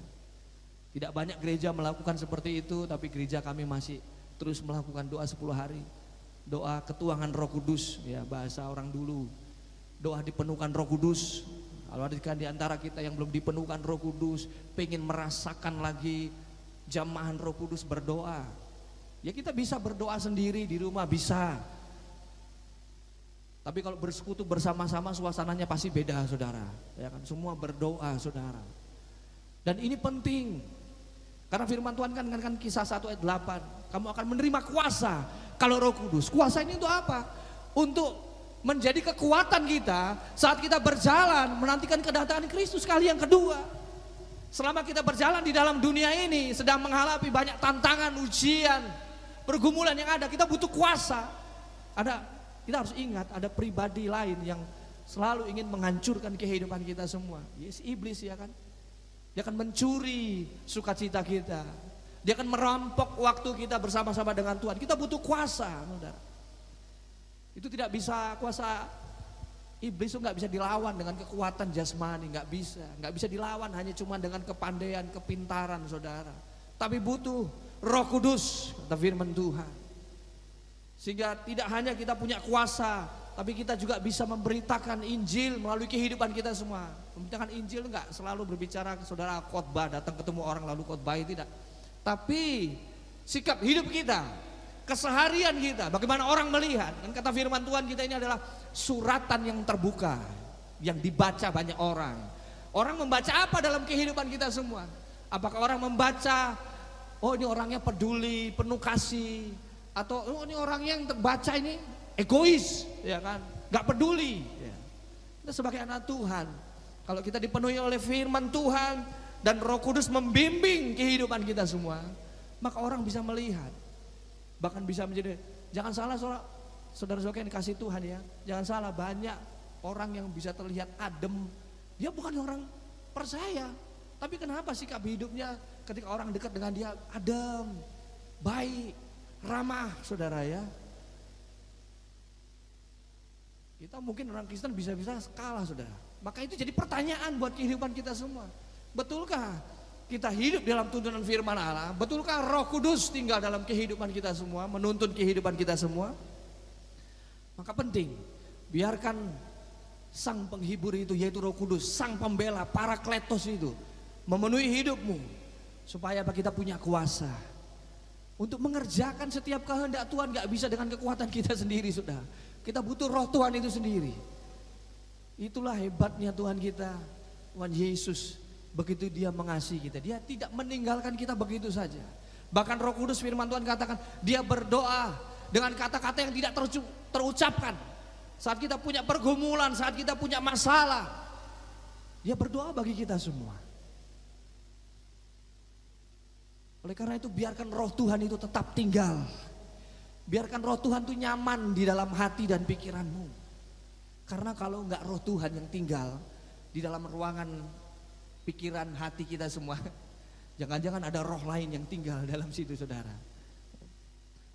Tidak banyak gereja melakukan seperti itu, tapi gereja kami masih terus melakukan doa 10 hari. Doa ketuangan Roh Kudus, ya bahasa orang dulu. Doa dipenuhkan Roh Kudus. Kalau ada di antara kita yang belum dipenuhkan Roh Kudus, pengen merasakan lagi jamahan Roh Kudus, berdoa. Ya kita bisa berdoa sendiri di rumah, bisa. Tapi kalau bersekutu bersama-sama suasananya pasti beda, saudara. Ya kan, semua berdoa, saudara. Dan ini penting. Karena firman Tuhan kan Kisah 1 ayat 8, kamu akan menerima kuasa kalau Roh Kudus. Kuasa ini untuk apa? Untuk menjadi kekuatan kita saat kita berjalan menantikan kedatangan Kristus kali yang kedua. Selama kita berjalan di dalam dunia ini sedang menghadapi banyak tantangan, ujian, pergumulan yang ada, kita butuh kuasa. Kita harus ingat ada pribadi lain yang selalu ingin menghancurkan kehidupan kita semua. Yes, iblis, ya kan? Dia akan mencuri sukacita kita. Dia akan merampok waktu kita bersama-sama dengan Tuhan. Kita butuh kuasa, saudara. Itu tidak bisa, kuasa iblis itu nggak bisa dilawan dengan kekuatan jasmani, nggak bisa dilawan hanya cuma dengan kepandaian, kepintaran, saudara. Tapi butuh Roh Kudus, kata firman Tuhan. Sehingga tidak hanya kita punya kuasa, tapi kita juga bisa memberitakan Injil melalui kehidupan kita semua. Memberitakan Injil enggak selalu berbicara ke saudara khotbah, datang ketemu orang lalu khotbah, tidak. Tapi sikap hidup kita, keseharian kita, bagaimana orang melihat. Dan kata firman Tuhan kita ini adalah suratan yang terbuka, yang dibaca banyak orang. Orang membaca apa dalam kehidupan kita semua? Apakah orang membaca, oh ini orangnya peduli, penuh kasih, atau oh ini orang yang terbaca ini egois, ya kan, nggak peduli. Ya. Kita sebagai anak Tuhan, kalau kita dipenuhi oleh firman Tuhan dan Roh Kudus membimbing kehidupan kita semua, maka orang bisa melihat, bahkan bisa menjadi. Jangan salah saudara-saudara yang dikasih Tuhan ya, jangan salah, banyak orang yang bisa terlihat adem, dia bukan orang percaya, tapi kenapa sikap hidupnya ketika orang dekat dengan dia adem, baik, ramah, saudara ya. Kita mungkin orang Kristen bisa-bisa kalah, saudara. Maka itu jadi pertanyaan buat kehidupan kita semua. Betulkah kita hidup dalam tuntunan firman Allah? Betulkah Roh Kudus tinggal dalam kehidupan kita semua, menuntun kehidupan kita semua? Maka penting, biarkan Sang Penghibur itu, yaitu Roh Kudus, Sang Pembela, Parakletos itu memenuhi hidupmu, supaya kita punya kuasa untuk mengerjakan setiap kehendak Tuhan. Gak bisa dengan kekuatan kita sendiri, saudara. Kita butuh Roh Tuhan itu sendiri. Itulah hebatnya Tuhan kita, Tuhan Yesus. Begitu dia mengasihi kita, dia tidak meninggalkan kita begitu saja. Bahkan Roh Kudus, firman Tuhan katakan, dia berdoa dengan kata-kata yang tidak terucapkan. Saat kita punya pergumulan, saat kita punya masalah, dia berdoa bagi kita semua. Oleh karena itu biarkan Roh Tuhan itu tetap tinggal. Biarkan Roh Tuhan itu nyaman di dalam hati dan pikiranmu. Karena kalau enggak Roh Tuhan yang tinggal di dalam ruangan pikiran hati kita semua, jangan-jangan ada roh lain yang tinggal dalam situ, saudara.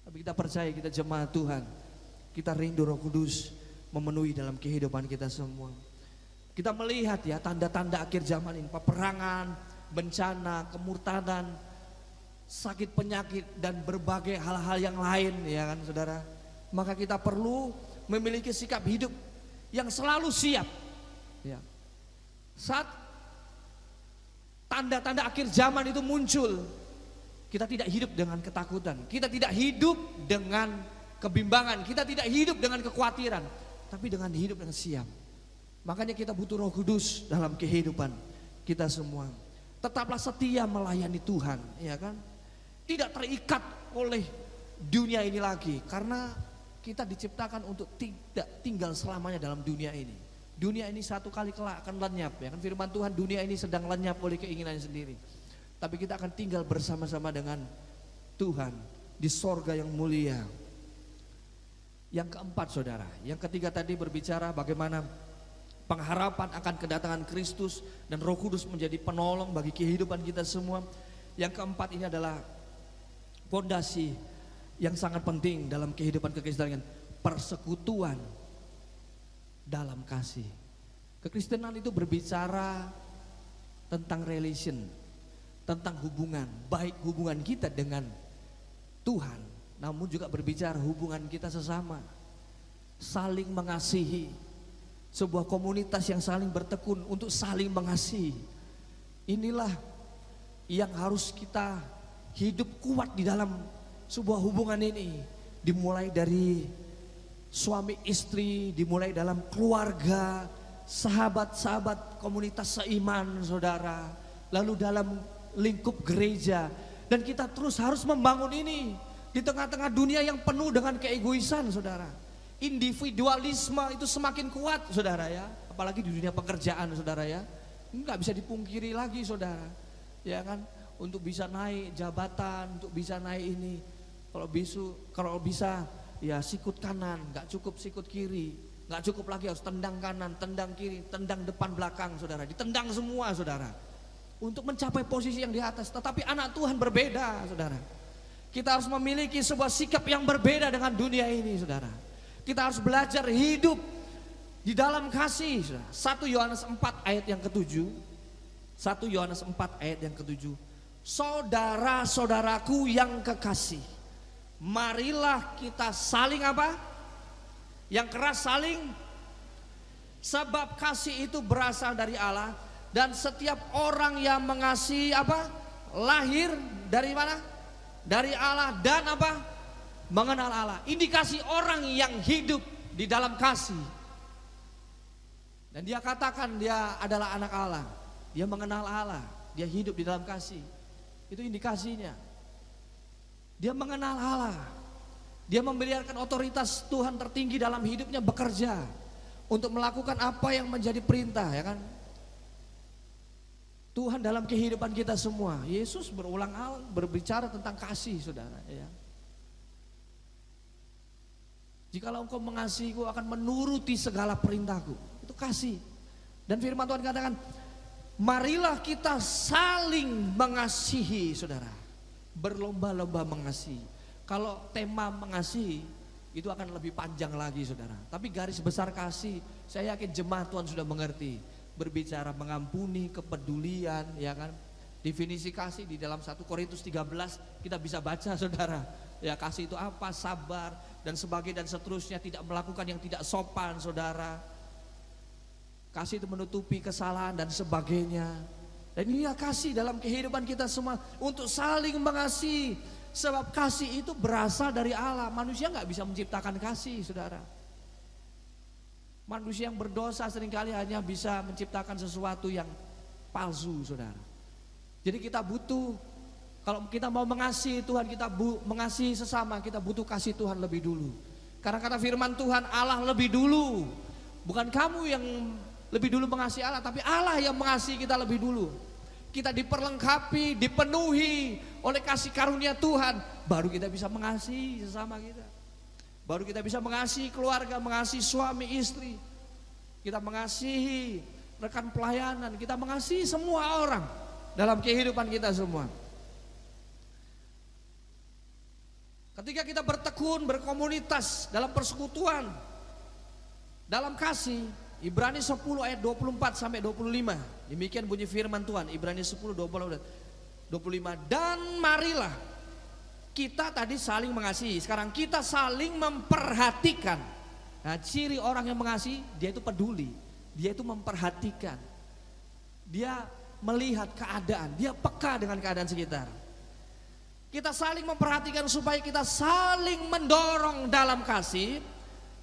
Tapi kita percaya, kita jemaat Tuhan, kita rindu Roh Kudus memenuhi dalam kehidupan kita semua. Kita melihat ya tanda-tanda akhir zaman ini, peperangan, bencana, kemurtadan, sakit penyakit dan berbagai hal-hal yang lain, ya kan saudara. Maka kita perlu memiliki sikap hidup yang selalu siap ya. Saat tanda-tanda akhir zaman itu muncul, kita tidak hidup dengan ketakutan, kita tidak hidup dengan kebimbangan, kita tidak hidup dengan kekhawatiran, tapi dengan hidup yang siap. Makanya kita butuh Roh Kudus dalam kehidupan kita semua. Tetaplah setia melayani Tuhan, ya kan? Tidak terikat oleh dunia ini lagi, karena kita diciptakan untuk tidak tinggal selamanya dalam dunia ini. Dunia ini satu kali kelak akan lenyap, ya kan? Firman Tuhan, dunia ini sedang lenyap oleh keinginannya sendiri, tapi kita akan tinggal bersama-sama dengan Tuhan di sorga yang mulia. Yang keempat, saudara, yang ketiga tadi berbicara bagaimana pengharapan akan kedatangan Kristus dan Roh Kudus menjadi penolong bagi kehidupan kita semua. Yang keempat ini adalah fondasi yang sangat penting dalam kehidupan kekristenan, persekutuan dalam kasih. Kekristenan itu berbicara tentang relation, tentang hubungan, baik hubungan kita dengan Tuhan, namun juga berbicara hubungan kita sesama, saling mengasihi, sebuah komunitas yang saling bertekun untuk saling mengasihi. Inilah yang harus kita hidup kuat di dalam sebuah hubungan ini, dimulai dari suami istri, dimulai dalam keluarga, sahabat-sahabat komunitas seiman, saudara, lalu dalam lingkup gereja, Dan kita terus harus membangun ini di tengah-tengah dunia yang penuh dengan keegoisan, saudara. Individualisme itu semakin kuat, saudara ya. Apalagi di dunia pekerjaan, saudara ya. Nggak bisa dipungkiri lagi, saudara. Ya kan, untuk bisa naik jabatan, untuk bisa naik ini, kalau bisa ya sikut kanan, nggak cukup sikut kiri, nggak cukup lagi harus tendang kanan, tendang kiri, tendang depan belakang, saudara. Ditendang semua, saudara. Untuk mencapai posisi yang di atas. Tetapi anak Tuhan berbeda, saudara. Kita harus memiliki sebuah sikap yang berbeda dengan dunia ini, saudara. Kita harus belajar hidup di dalam kasih, saudara. 1 Yohanes 4 ayat yang ke-7. 1 Yohanes 4 ayat yang ke-7. Saudara-saudaraku yang kekasih, marilah kita saling apa? Yang keras saling, sebab kasih itu berasal dari Allah, dan setiap orang yang mengasihi apa? Lahir dari mana? Dari Allah dan apa? Mengenal Allah. Indikasi orang yang hidup di dalam kasih. Dan dia katakan dia adalah anak Allah. Dia mengenal Allah, dia hidup di dalam kasih. Itu indikasinya. Dia mengenal Allah. Dia membiarkan otoritas Tuhan tertinggi dalam hidupnya bekerja untuk melakukan apa yang menjadi perintah, ya kan? Tuhan dalam kehidupan kita semua. Yesus berulang-ulang berbicara tentang kasih, saudara, ya. Jikalau engkau mengasihiku akan menuruti segala perintahku. Itu kasih. Dan firman Tuhan katakan, marilah kita saling mengasihi, saudara. Berlomba-lomba mengasihi. Kalau tema mengasihi itu akan lebih panjang lagi, saudara. Tapi garis besar kasih, saya yakin jemaat Tuhan sudah mengerti. Berbicara mengampuni, kepedulian, ya kan. Definisi kasih di dalam 1 Korintus 13 kita bisa baca, saudara. Ya, kasih itu apa? Sabar dan sebagainya dan seterusnya, tidak melakukan yang tidak sopan, saudara. Kasih itu menutupi kesalahan dan sebagainya. Dan inilah kasih dalam kehidupan kita semua, untuk saling mengasihi. Sebab kasih itu berasal dari Allah. Manusia nggak bisa menciptakan kasih, saudara. Manusia yang berdosa seringkali hanya bisa menciptakan sesuatu yang palsu, saudara. Jadi kita butuh, kalau kita mau mengasihi Tuhan, kita mengasihi sesama, kita butuh kasih Tuhan lebih dulu. Karena kata firman Tuhan, Allah lebih dulu. Bukan kamu yang lebih dulu mengasihi Allah, tapi Allah yang mengasihi kita lebih dulu. Kita diperlengkapi, dipenuhi oleh kasih karunia Tuhan, baru kita bisa mengasihi sesama kita. Baru kita bisa mengasihi keluarga, mengasihi suami istri. Kita mengasihi rekan pelayanan, kita mengasihi semua orang dalam kehidupan kita semua. Ketika kita bertekun, berkomunitas dalam persekutuan, dalam kasih, Ibrani 10 ayat 24 sampai 25. Demikian bunyi firman Tuhan, Ibrani 10 25. Dan marilah kita tadi saling mengasihi, sekarang kita saling memperhatikan. Nah, ciri orang yang mengasihi, dia itu peduli, dia itu memperhatikan. Dia melihat keadaan, dia peka dengan keadaan sekitar. Kita saling memperhatikan supaya kita saling mendorong dalam kasih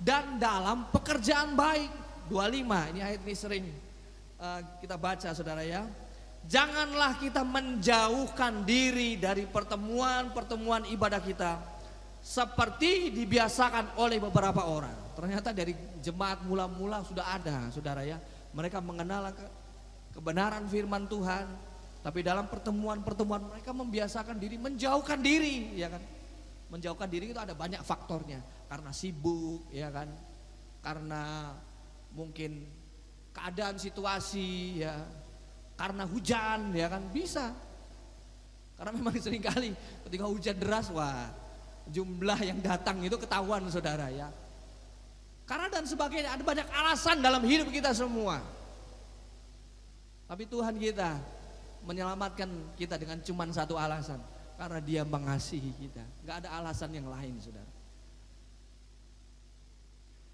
dan dalam pekerjaan baik. 25, ini ayat ini sering kita baca, saudara ya. Janganlah kita menjauhkan diri dari pertemuan-pertemuan ibadah kita seperti dibiasakan oleh beberapa orang. Ternyata dari jemaat mula-mula sudah ada, saudara ya. Mereka mengenal kebenaran firman Tuhan, tapi dalam pertemuan-pertemuan mereka membiasakan diri, menjauhkan diri, ya kan. Menjauhkan diri itu ada banyak faktornya, karena sibuk, ya kan. Karena mungkin keadaan situasi, ya, karena hujan, ya kan, bisa. Karena memang seringkali ketika hujan deras, wah, jumlah yang datang itu ketahuan, saudara ya. Karena dan sebagainya, ada banyak alasan dalam hidup kita semua. Tapi Tuhan kita menyelamatkan kita dengan cuma satu alasan, karena Dia mengasihi kita. Gak ada alasan yang lain, saudara.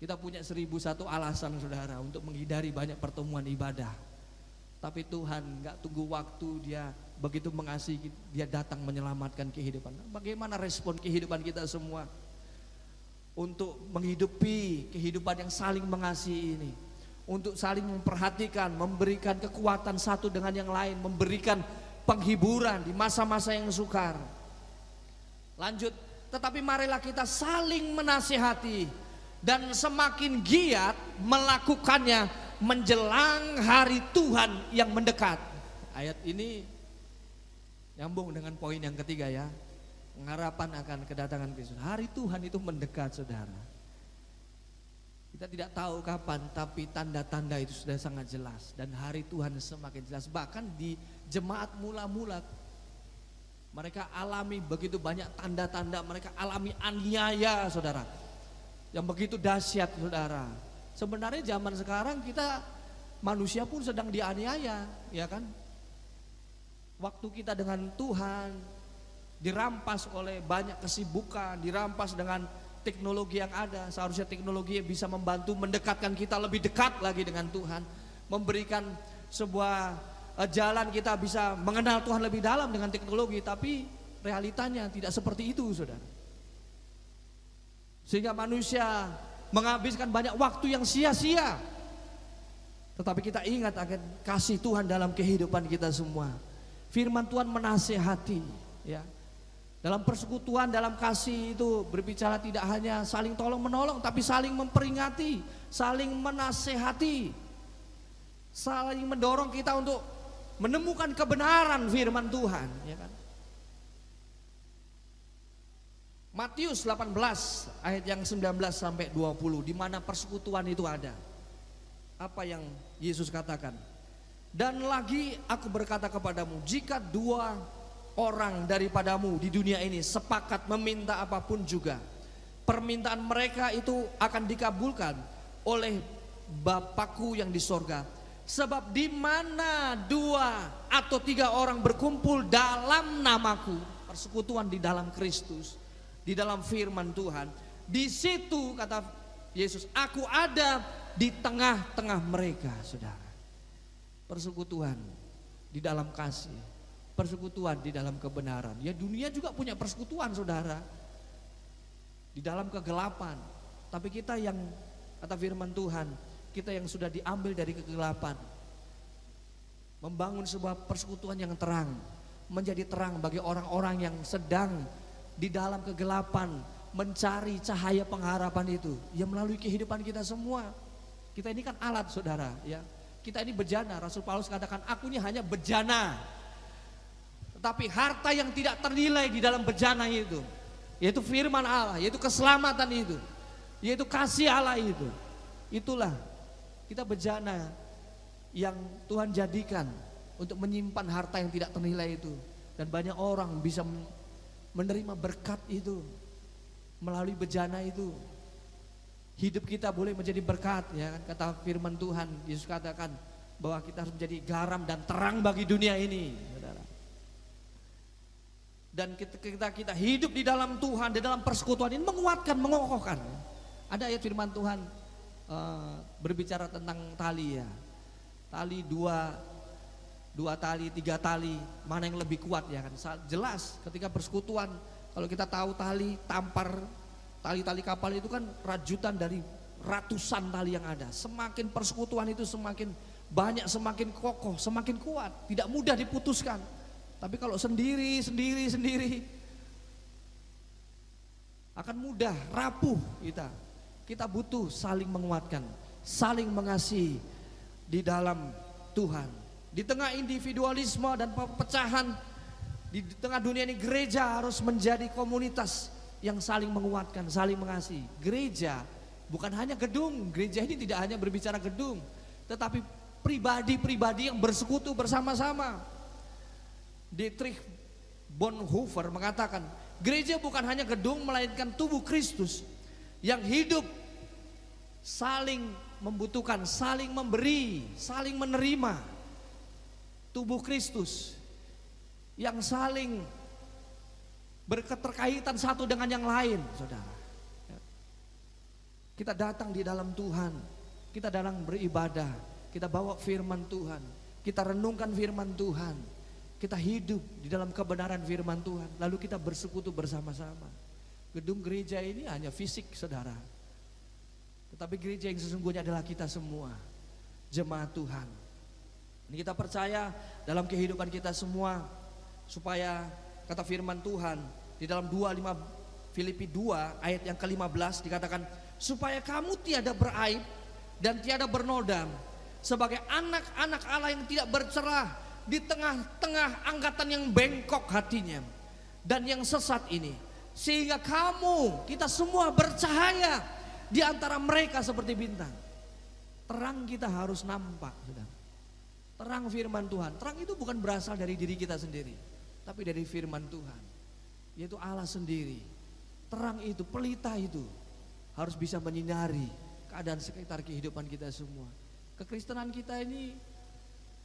Kita punya 1001 alasan, saudara, untuk menghindari banyak pertemuan ibadah. Tapi Tuhan gak tunggu waktu, Dia begitu mengasihi, Dia datang menyelamatkan kehidupan. Bagaimana respon kehidupan kita semua untuk menghidupi kehidupan yang saling mengasihi ini, untuk saling memperhatikan, memberikan kekuatan satu dengan yang lain, memberikan penghiburan di masa-masa yang sukar. Lanjut, tetapi marilah kita saling menasihati dan semakin giat melakukannya menjelang hari Tuhan yang mendekat. Ayat ini nyambung dengan poin yang ketiga ya. Pengharapan akan kedatangan Kristus. Hari Tuhan itu mendekat, saudara. Kita tidak tahu kapan, tapi tanda-tanda itu sudah sangat jelas. Dan hari Tuhan semakin jelas. Bahkan di jemaat mula-mula mereka alami begitu banyak tanda-tanda, mereka alami aniaya, saudara, yang begitu dahsyat, saudara. Sebenarnya zaman sekarang kita manusia pun sedang dianiaya, ya kan? Waktu kita dengan Tuhan dirampas oleh banyak kesibukan, dirampas dengan teknologi yang ada. Seharusnya teknologi yang bisa membantu mendekatkan kita lebih dekat lagi dengan Tuhan, memberikan sebuah jalan kita bisa mengenal Tuhan lebih dalam dengan teknologi, tapi realitanya tidak seperti itu, saudara. Sehingga manusia menghabiskan banyak waktu yang sia-sia. Tetapi kita ingat akan kasih Tuhan dalam kehidupan kita semua. Firman Tuhan menasehati, ya. Dalam persekutuan, dalam kasih itu berbicara tidak hanya saling tolong menolong, tapi saling memperingati, saling menasehati, saling mendorong kita untuk menemukan kebenaran firman Tuhan, ya kan? Matius 18 ayat yang 19 sampai 20, di mana persekutuan itu ada. Apa yang Yesus katakan? Dan lagi aku berkata kepadamu, jika dua orang daripadamu di dunia ini sepakat meminta apapun juga, permintaan mereka itu akan dikabulkan oleh Bapakku yang di sorga. Sebab di mana 2 atau 3 orang berkumpul dalam namaku, persekutuan di dalam Kristus, di dalam firman Tuhan, di situ kata Yesus, aku ada di tengah-tengah mereka, saudara. Persekutuan di dalam kasih, persekutuan di dalam kebenaran. Ya, dunia juga punya persekutuan, saudara, di dalam kegelapan. Tapi kita yang kata firman Tuhan, kita yang sudah diambil dari kegelapan, membangun sebuah persekutuan yang terang, menjadi terang bagi orang-orang yang sedang di dalam kegelapan mencari cahaya pengharapan itu, yang melalui kehidupan kita semua. Kita ini kan alat, saudara, ya. Kita ini bejana. Rasul Paulus katakan, aku ini hanya bejana, tetapi harta yang tidak ternilai di dalam bejana itu, yaitu firman Allah, yaitu keselamatan itu, yaitu kasih Allah itu. Itulah kita bejana yang Tuhan jadikan untuk menyimpan harta yang tidak ternilai itu. Dan banyak orang bisa menerima berkat itu melalui bejana itu. Hidup kita boleh menjadi berkat, ya kan? Kata firman Tuhan, Yesus katakan bahwa kita harus menjadi garam dan terang bagi dunia ini, saudara. Dan kita hidup di dalam Tuhan, di dalam persekutuan ini menguatkan, mengokohkan. Ada ayat firman Tuhan berbicara tentang tali, ya. Tali dua tali, 3 tali, mana yang lebih kuat, ya kan? Jelas ketika persekutuan, kalau kita tahu tali tampar, tali-tali kapal itu kan rajutan dari ratusan tali yang ada. Semakin persekutuan itu semakin banyak, semakin kokoh, semakin kuat, tidak mudah diputuskan. Tapi kalau sendiri akan mudah rapuh kita. Kita butuh saling menguatkan, saling mengasihi di dalam Tuhan. Di tengah individualisme dan pepecahan, di tengah dunia ini, gereja harus menjadi komunitas yang saling menguatkan, saling mengasihi. Gereja bukan hanya gedung, gereja ini tidak hanya berbicara gedung, tetapi pribadi-pribadi yang bersekutu bersama-sama. Dietrich Bonhoeffer mengatakan, gereja bukan hanya gedung, melainkan tubuh Kristus yang hidup, saling membutuhkan, saling memberi, saling menerima. Tubuh Kristus yang saling berketerkaitan satu dengan yang lain, saudara. Kita datang di dalam Tuhan, kita datang beribadah, kita bawa firman Tuhan, kita renungkan firman Tuhan, kita hidup di dalam kebenaran firman Tuhan, lalu kita bersekutu bersama-sama. Gedung gereja ini hanya fisik, saudara, tetapi gereja yang sesungguhnya adalah kita semua, jemaat Tuhan. Ini kita percaya dalam kehidupan kita semua, supaya kata firman Tuhan di dalam Filipi 2 ayat yang ke-15 dikatakan, supaya kamu tiada beraib dan tiada bernodam sebagai anak-anak Allah yang tidak bercerah di tengah-tengah angkatan yang bengkok hatinya dan yang sesat ini, sehingga kita semua bercahaya di antara mereka seperti bintang. Terang kita harus nampak, saudara. Terang firman Tuhan. Terang itu bukan berasal dari diri kita sendiri, tapi dari firman Tuhan, yaitu Allah sendiri. Terang itu, pelita itu harus bisa menyinari keadaan sekitar kehidupan kita semua. Kekristenan kita ini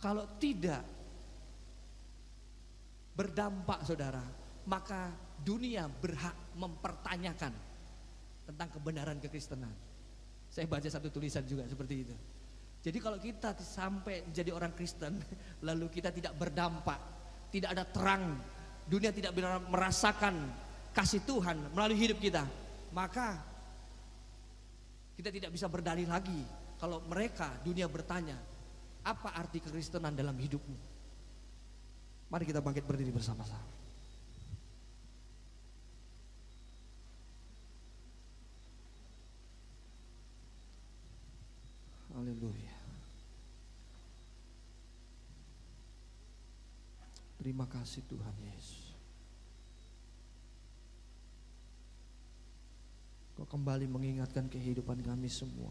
kalau tidak berdampak, saudara, maka dunia berhak mempertanyakan tentang kebenaran kekristenan. Saya baca satu tulisan juga seperti itu. Jadi kalau kita sampai menjadi orang Kristen lalu kita tidak berdampak, tidak ada terang, dunia tidak benar merasakan kasih Tuhan melalui hidup kita, maka kita tidak bisa berdalih lagi. Kalau dunia bertanya, apa arti kekristenan dalam hidupmu? Mari kita bangkit berdiri bersama-sama. Haleluya. Terima kasih Tuhan Yesus. Kau kembali mengingatkan kehidupan kami semua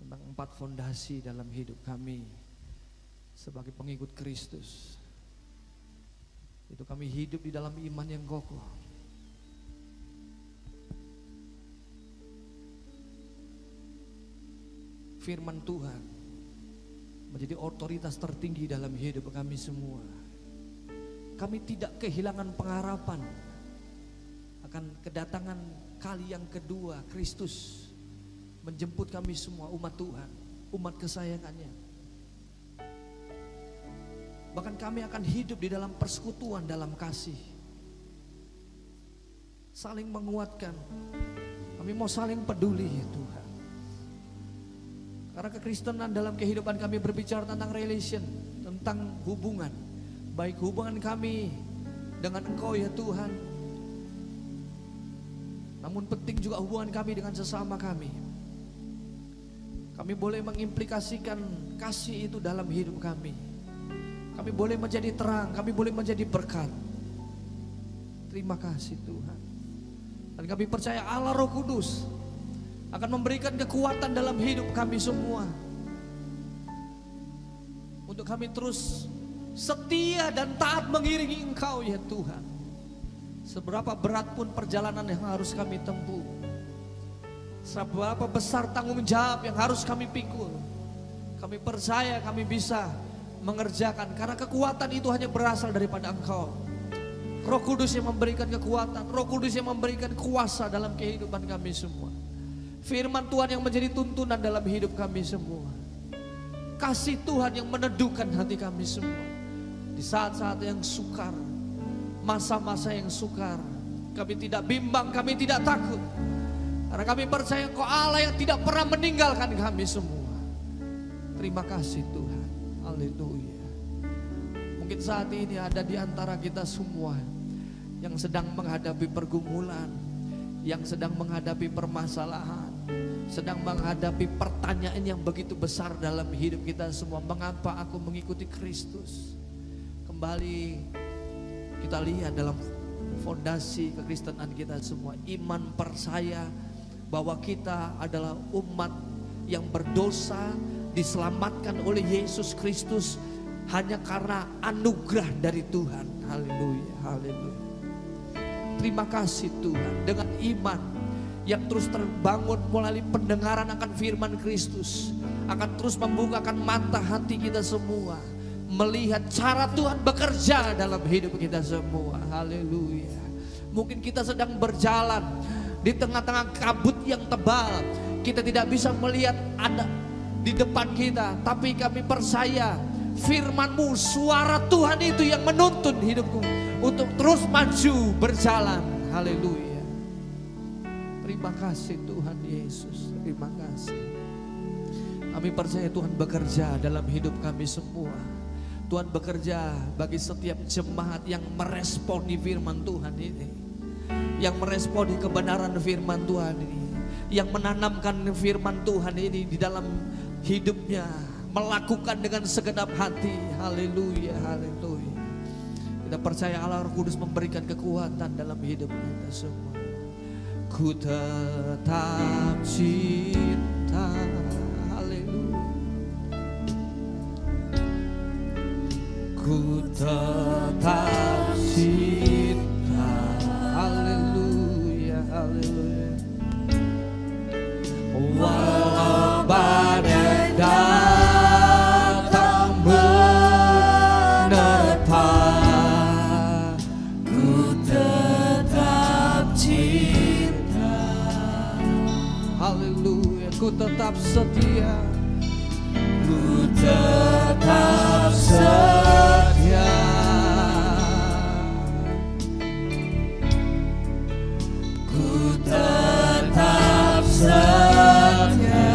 tentang 4 fondasi dalam hidup kami sebagai pengikut Kristus. Itu kami hidup di dalam iman yang kokoh. Firman Tuhan menjadi otoritas tertinggi dalam hidup kami semua. Kami tidak kehilangan pengharapan akan kedatangan kali yang kedua Kristus menjemput kami semua umat Tuhan, umat kesayangannya. Bahkan kami akan hidup di dalam persekutuan dalam kasih, saling menguatkan. Kami mau saling peduli ya Tuhan. Karena kekristenan dalam kehidupan kami berbicara tentang relation, tentang hubungan, baik hubungan kami dengan Engkau ya Tuhan, namun penting juga hubungan kami dengan sesama kami. Kami boleh mengimplikasikan kasih itu dalam hidup kami. Kami boleh menjadi terang, kami boleh menjadi berkat. Terima kasih Tuhan. Dan kami percaya Allah Roh Kudus akan memberikan kekuatan dalam hidup kami semua, untuk kami terus setia dan taat mengiringi Engkau ya Tuhan. Seberapa berat pun perjalanan yang harus kami tempuh, seberapa besar tanggung jawab yang harus kami pikul, kami percaya kami bisa mengerjakan, karena kekuatan itu hanya berasal daripada Engkau. Roh Kudus yang memberikan kekuatan, Roh Kudus yang memberikan kuasa dalam kehidupan kami semua. Firman Tuhan yang menjadi tuntunan dalam hidup kami semua. Kasih Tuhan yang meneduhkan hati kami semua. Di saat-saat yang sukar, masa-masa yang sukar, kami tidak bimbang, kami tidak takut. Karena kami percaya Engkau Allah yang tidak pernah meninggalkan kami semua. Terima kasih Tuhan. Haleluya. Mungkin saat ini ada di antara kita semua yang sedang menghadapi pergumulan, yang sedang menghadapi permasalahan, sedang menghadapi pertanyaan yang begitu besar dalam hidup kita semua. Mengapa aku mengikuti Kristus? Kembali kita lihat dalam fondasi kekristenan kita semua. Iman percaya bahwa kita adalah umat yang berdosa, diselamatkan oleh Yesus Kristus hanya karena anugerah dari Tuhan. Haleluya, haleluya. Terima kasih Tuhan, dengan iman yang terus terbangun melalui pendengaran akan firman Kristus, akan terus membukakan mata hati kita semua, melihat cara Tuhan bekerja dalam hidup kita semua. Haleluya. Mungkin kita sedang berjalan di tengah-tengah kabut yang tebal, kita tidak bisa melihat ada di depan kita, tapi kami percaya firman-Mu, suara Tuhan itu yang menuntun hidupku untuk terus maju berjalan. Haleluya. Terima kasih Tuhan Yesus, terima kasih. Kami percaya Tuhan bekerja dalam hidup kami semua. Tuhan bekerja bagi setiap jemaat yang meresponi firman Tuhan ini, yang meresponi kebenaran firman Tuhan ini, yang menanamkan firman Tuhan ini di dalam hidupnya, melakukan dengan segenap hati. Haleluya, haleluya. Kita percaya Allah Roh Kudus memberikan kekuatan dalam hidup kita semua. Ku tetap cinta, haleluya. Ku tetap cinta, haleluya, haleluya. Walau badai datang menerpa, ku tetap cinta, haleluya. Ku tetap setia, ku tetap setia, ku tetap setia,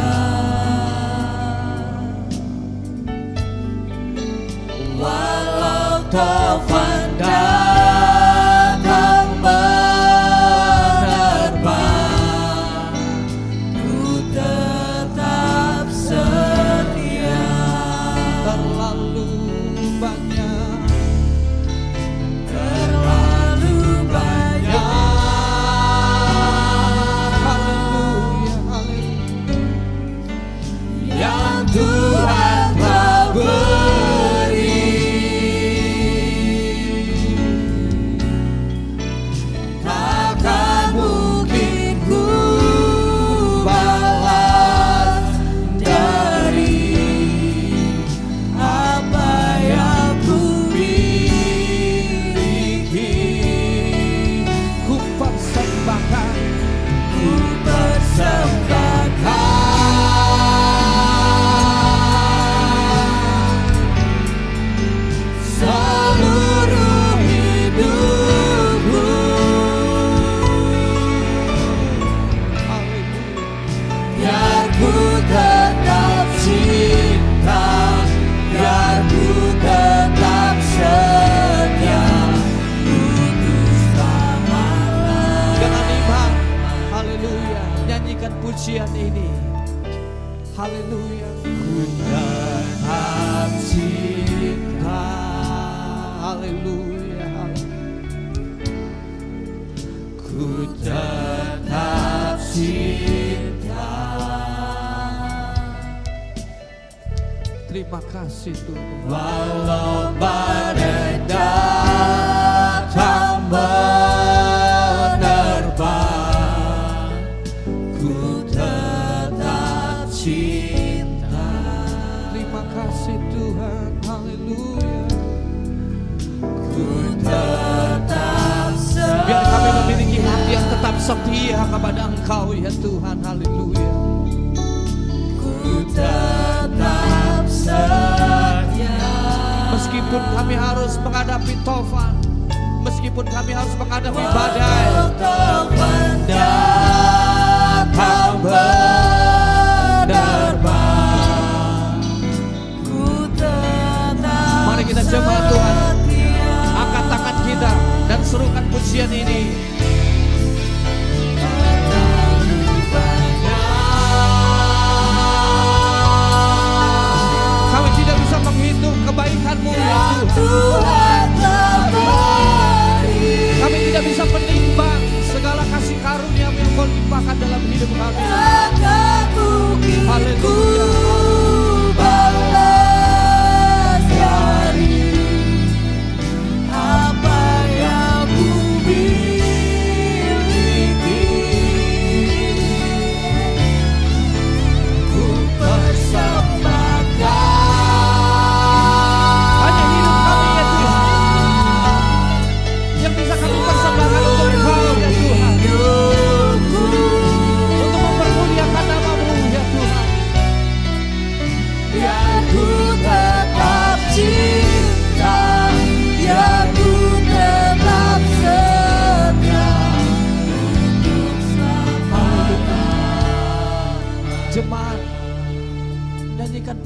walau taufan datang menerpa, ku tetap setia. Terlalu banyak, terlalu banyak, haleluya, haleluya, yang Tuhan telah beri. Takkan mungkin ku balas dari apa yang ku miliki. Ku persembahkan, ku persembahkan seluruh hidupku. Biar ku tetap cinta, biar ku tetap setia, untuk selamanya. Dengan iman, haleluya, nyanyikan pujian ini. Haleluya. Ku tetap cinta, haleluya, haleluya. Ku tetap cinta. Terima kasih Tuhan. Walau badai datang menerpa, ku tetap cinta. Terima kasih Tuhan, haleluya. Ku tetap setia. Biar kami memiliki hati yang tetap setia kepada Engkau ya Tuhan, haleluya. Ku tetap setia. Meskipun kami harus menghadapi tofan, meskipun kami harus menghadapi badai, tofan datang menerpa, ku tetap. Mari kita jemaat Tuhan, angkat tangan kita dan serukan pujian ini. Kami tidak bisa menghitung kebaikan-Mu ya Tuhan. Kami tidak bisa menimbang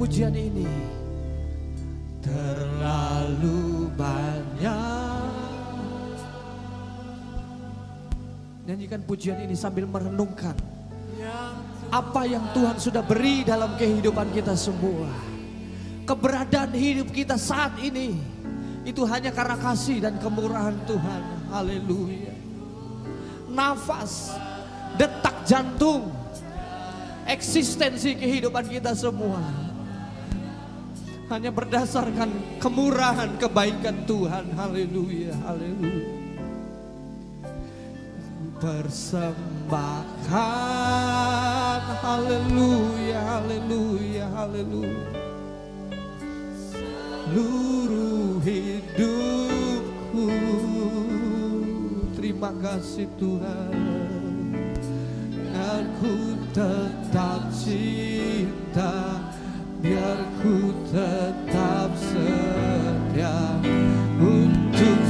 pujian ini. Terlalu banyak. Nyanyikan pujian ini sambil merenungkan apa yang Tuhan sudah beri dalam kehidupan kita semua. Keberadaan hidup kita saat ini itu hanya karena kasih dan kemurahan Tuhan. Haleluya. Nafas, detak jantung, eksistensi kehidupan kita semua hanya berdasarkan kemurahan kebaikan Tuhan. Haleluya, haleluya. Persembahkan, haleluya, haleluya, haleluya. Seluruh hidupku, terima kasih Tuhan. Aku tetap cinta, biar ku tetap setia untuk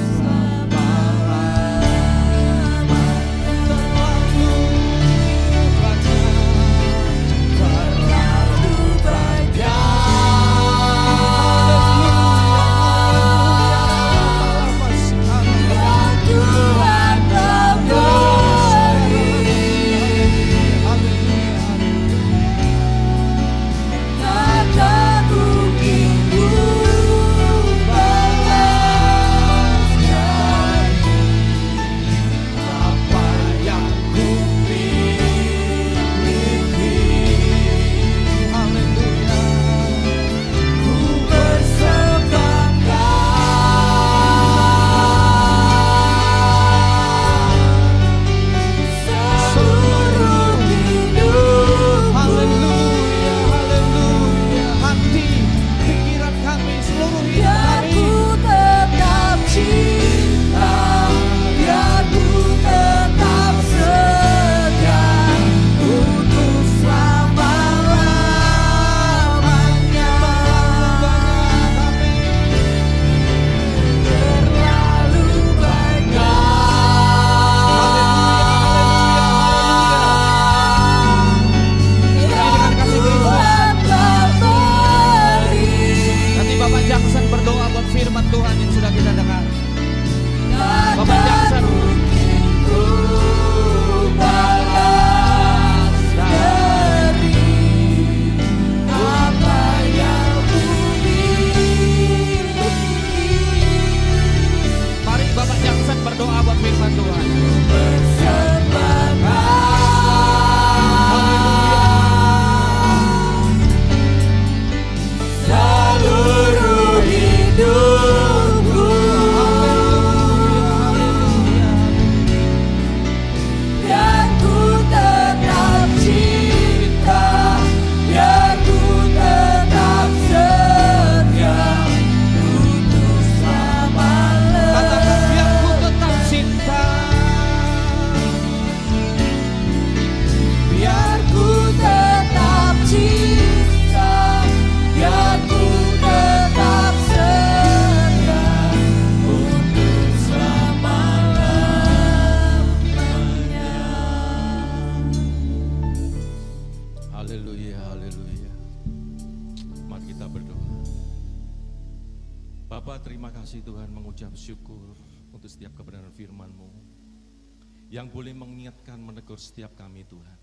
yang boleh mengingatkan, menegur setiap kami Tuhan.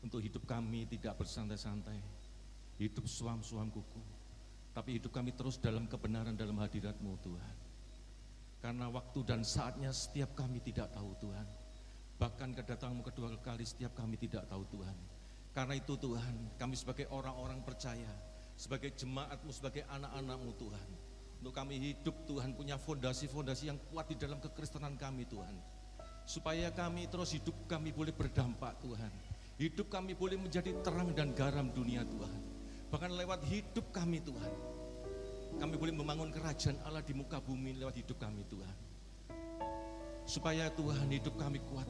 Untuk hidup kami tidak bersantai-santai, hidup suam-suam kuku, tapi hidup kami terus dalam kebenaran dalam hadirat-Mu Tuhan. Karena waktu dan saatnya setiap kami tidak tahu Tuhan. Bahkan kedatangan-Mu kedua kali setiap kami tidak tahu Tuhan. Karena itu Tuhan, kami sebagai orang-orang percaya, sebagai jemaat-Mu, sebagai anak-anak-Mu Tuhan, untuk kami hidup Tuhan punya fondasi-fondasi yang kuat di dalam kekristenan kami Tuhan. Supaya kami terus hidup kami boleh berdampak Tuhan. Hidup kami boleh menjadi terang dan garam dunia Tuhan. Bahkan lewat hidup kami Tuhan, kami boleh membangun kerajaan Allah di muka bumi lewat hidup kami Tuhan. Supaya Tuhan hidup kami kuat.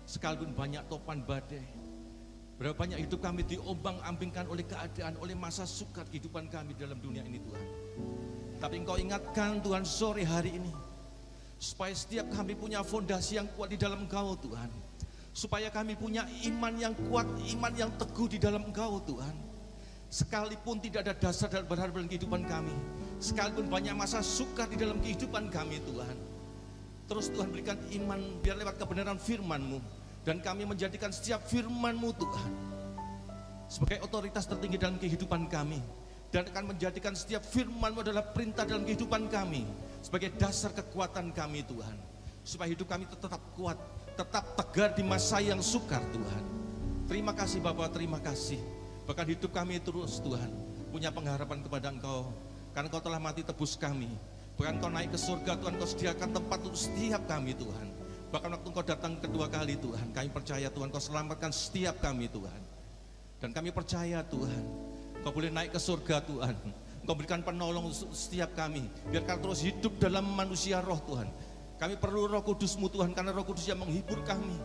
Sekalipun banyak topan badai, berapa banyak hidup kami diombang-ambingkan oleh keadaan, oleh masa sukar kehidupan kami dalam dunia ini Tuhan. Tapi Engkau ingatkan Tuhan sore hari ini, supaya setiap kami punya fondasi yang kuat di dalam Engkau Tuhan. Supaya kami punya iman yang kuat, iman yang teguh di dalam Engkau Tuhan. Sekalipun tidak ada dasar dan berharap dalam kehidupan kami, sekalipun banyak masa sukar di dalam kehidupan kami Tuhan, terus Tuhan berikan iman biar lewat kebenaran firman-Mu, dan kami menjadikan setiap firman-Mu Tuhan sebagai otoritas tertinggi dalam kehidupan kami, dan akan menjadikan setiap firman-Mu adalah perintah dalam kehidupan kami sebagai dasar kekuatan kami Tuhan, supaya hidup kami tetap kuat, tetap tegar di masa yang sukar Tuhan. Terima kasih Bapak, terima kasih. Bahkan hidup kami terus Tuhan punya pengharapan kepada Engkau, karena Engkau telah mati tebus kami. Bahkan Engkau naik ke surga Tuhan, Engkau sediakan tempat untuk setiap kami Tuhan. Bahkan waktu Engkau datang kedua kali Tuhan, kami percaya Tuhan Engkau selamatkan setiap kami Tuhan. Dan kami percaya Tuhan, Engkau boleh naik ke surga Tuhan, Engkau berikan penolong setiap kami, biar kami terus hidup dalam manusia roh Tuhan. Kami perlu Roh Kudus-Mu Tuhan, karena Roh Kudus yang menghibur kami,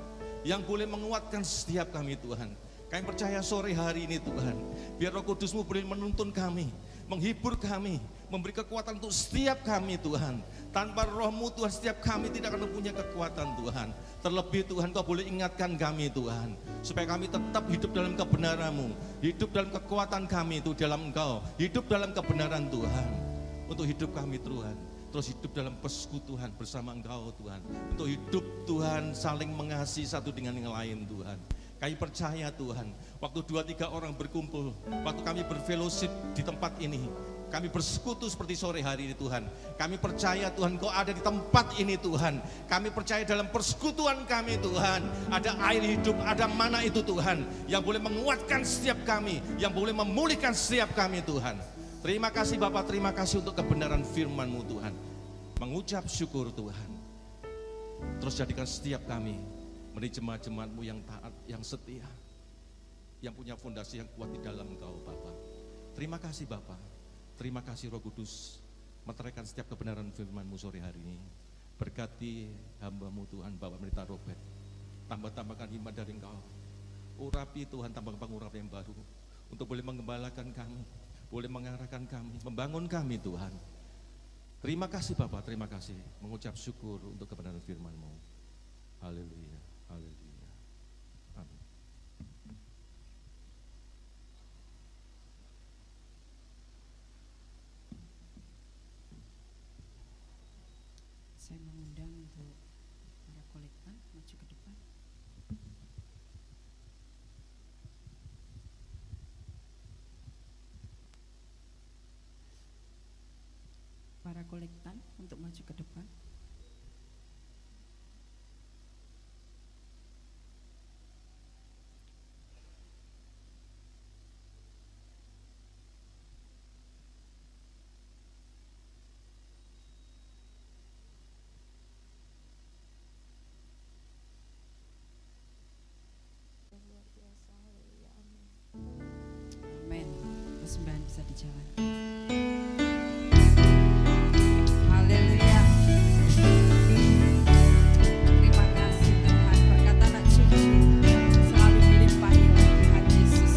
yang boleh menguatkan setiap kami Tuhan. Kami percaya sore hari ini Tuhan, biar Roh Kudus-Mu boleh menuntun kami, menghibur kami, memberi kekuatan untuk setiap kami Tuhan. Tanpa Roh-Mu Tuhan, setiap kami tidak akan mempunyai kekuatan Tuhan. Terlebih Tuhan, Kau boleh ingatkan kami Tuhan, supaya kami tetap hidup dalam kebenaran-Mu, hidup dalam kekuatan kami itu dalam Engkau, hidup dalam kebenaran Tuhan. Untuk hidup kami Tuhan, terus hidup dalam persekutuan bersama Engkau Tuhan. Untuk hidup Tuhan saling mengasihi satu dengan yang lain Tuhan. Kami percaya Tuhan, waktu 2-3 orang berkumpul, waktu kami berfellowship di tempat ini, kami bersekutu seperti sore hari ini Tuhan. Kami percaya Tuhan Kau ada di tempat ini Tuhan. Kami percaya dalam persekutuan kami Tuhan, ada air hidup, ada mana itu Tuhan, yang boleh menguatkan setiap kami, yang boleh memulihkan setiap kami Tuhan. Terima kasih Bapak, terima kasih untuk kebenaran firman-Mu Tuhan. Mengucap syukur Tuhan. Terus jadikan setiap kami menjadi jemaat-jemaat-Mu yang taat, yang setia, yang punya fondasi yang kuat di dalam Engkau Bapa. Terima kasih Bapa, terima kasih Roh Kudus, meteraikan setiap kebenaran firman-Mu sore hari ini. Berkati hamba-Mu Tuhan, Bapak Pendeta Robert, tambah-tambahkan hikmat dari Engkau. Urapi Tuhan, tambahkan pengurapan yang baru, untuk boleh mengembalakan kami, boleh mengarahkan kami, membangun kami Tuhan. Terima kasih Bapak, terima kasih, mengucap syukur untuk kebenaran firman-Mu. Haleluya, haleluya, amin. Saya mengundang untuk para kolektan maju ke depan. Para kolektan untuk maju ke depan. Amin. Persembahan bisa dijalankan. Haleluya. Terima kasih Tuhan, berkat anak cucu selalu dilimpahi oleh Tuhan Yesus.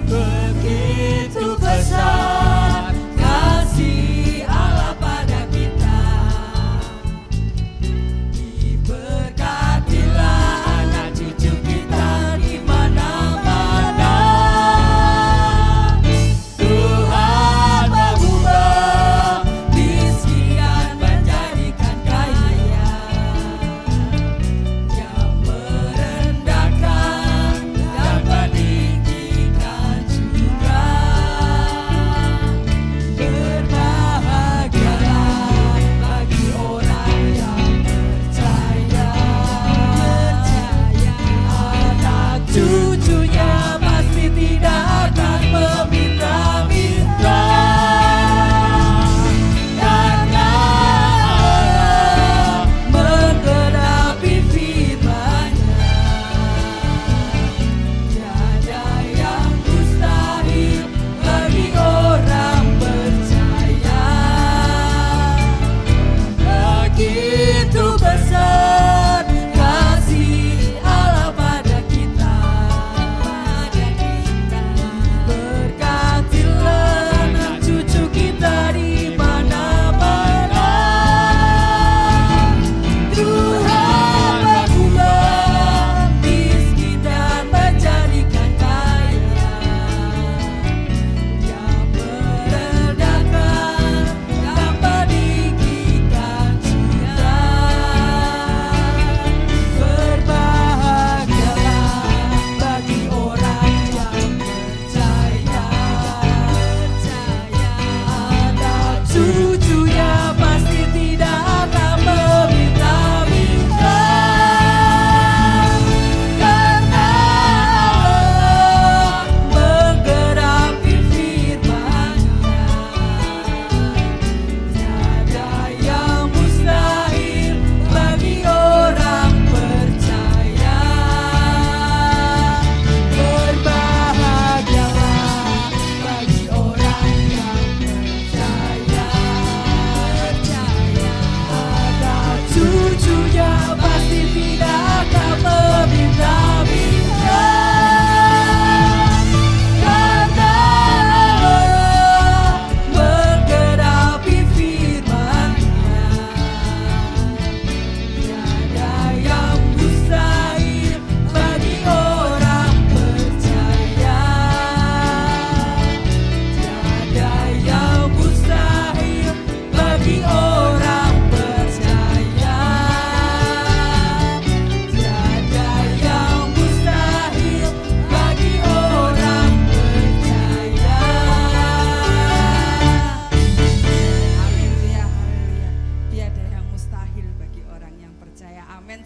Begitu besar kasih Allah pada kita, diberkatilah anak cucu kita di mana-mana.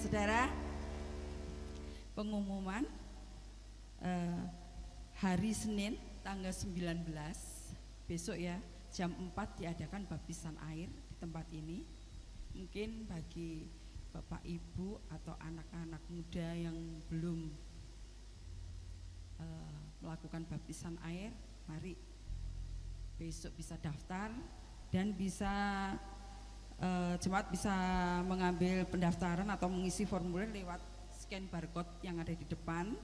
saudara, pengumuman hari Senin tanggal 19 besok ya, jam 4 diadakan baptisan air di tempat ini. Mungkin bagi Bapak Ibu atau anak-anak muda yang belum melakukan baptisan air, mari besok bisa daftar dan bisa jemaat bisa mengambil pendaftaran atau mengisi formulir lewat scan barcode yang ada di depan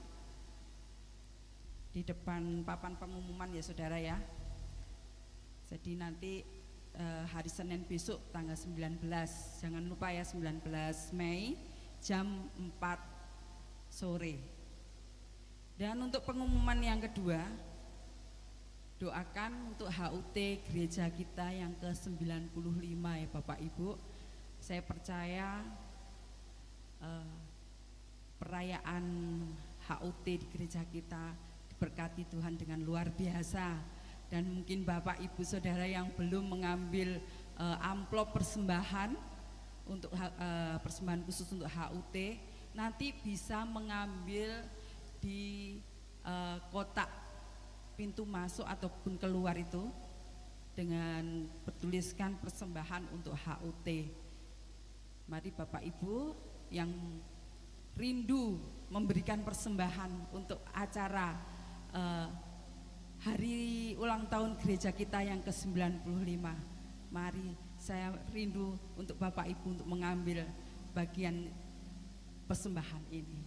papan pengumuman ya saudara ya. Jadi nanti hari Senin besok tanggal 19, jangan lupa ya, 19 Mei jam 4 sore. Dan untuk pengumuman yang kedua, doakan untuk HUT gereja kita yang ke-95 ya Bapak Ibu. Saya percaya perayaan HUT di gereja kita diberkati Tuhan dengan luar biasa. Dan mungkin Bapak Ibu Saudara yang belum mengambil amplop persembahan untuk persembahan khusus untuk HUT, nanti bisa mengambil di kotak pintu masuk ataupun keluar itu dengan bertuliskan persembahan untuk HUT. Mari Bapak Ibu yang rindu memberikan persembahan untuk acara hari ulang tahun gereja kita yang ke-95, mari saya rindu untuk Bapak Ibu untuk mengambil bagian persembahan ini.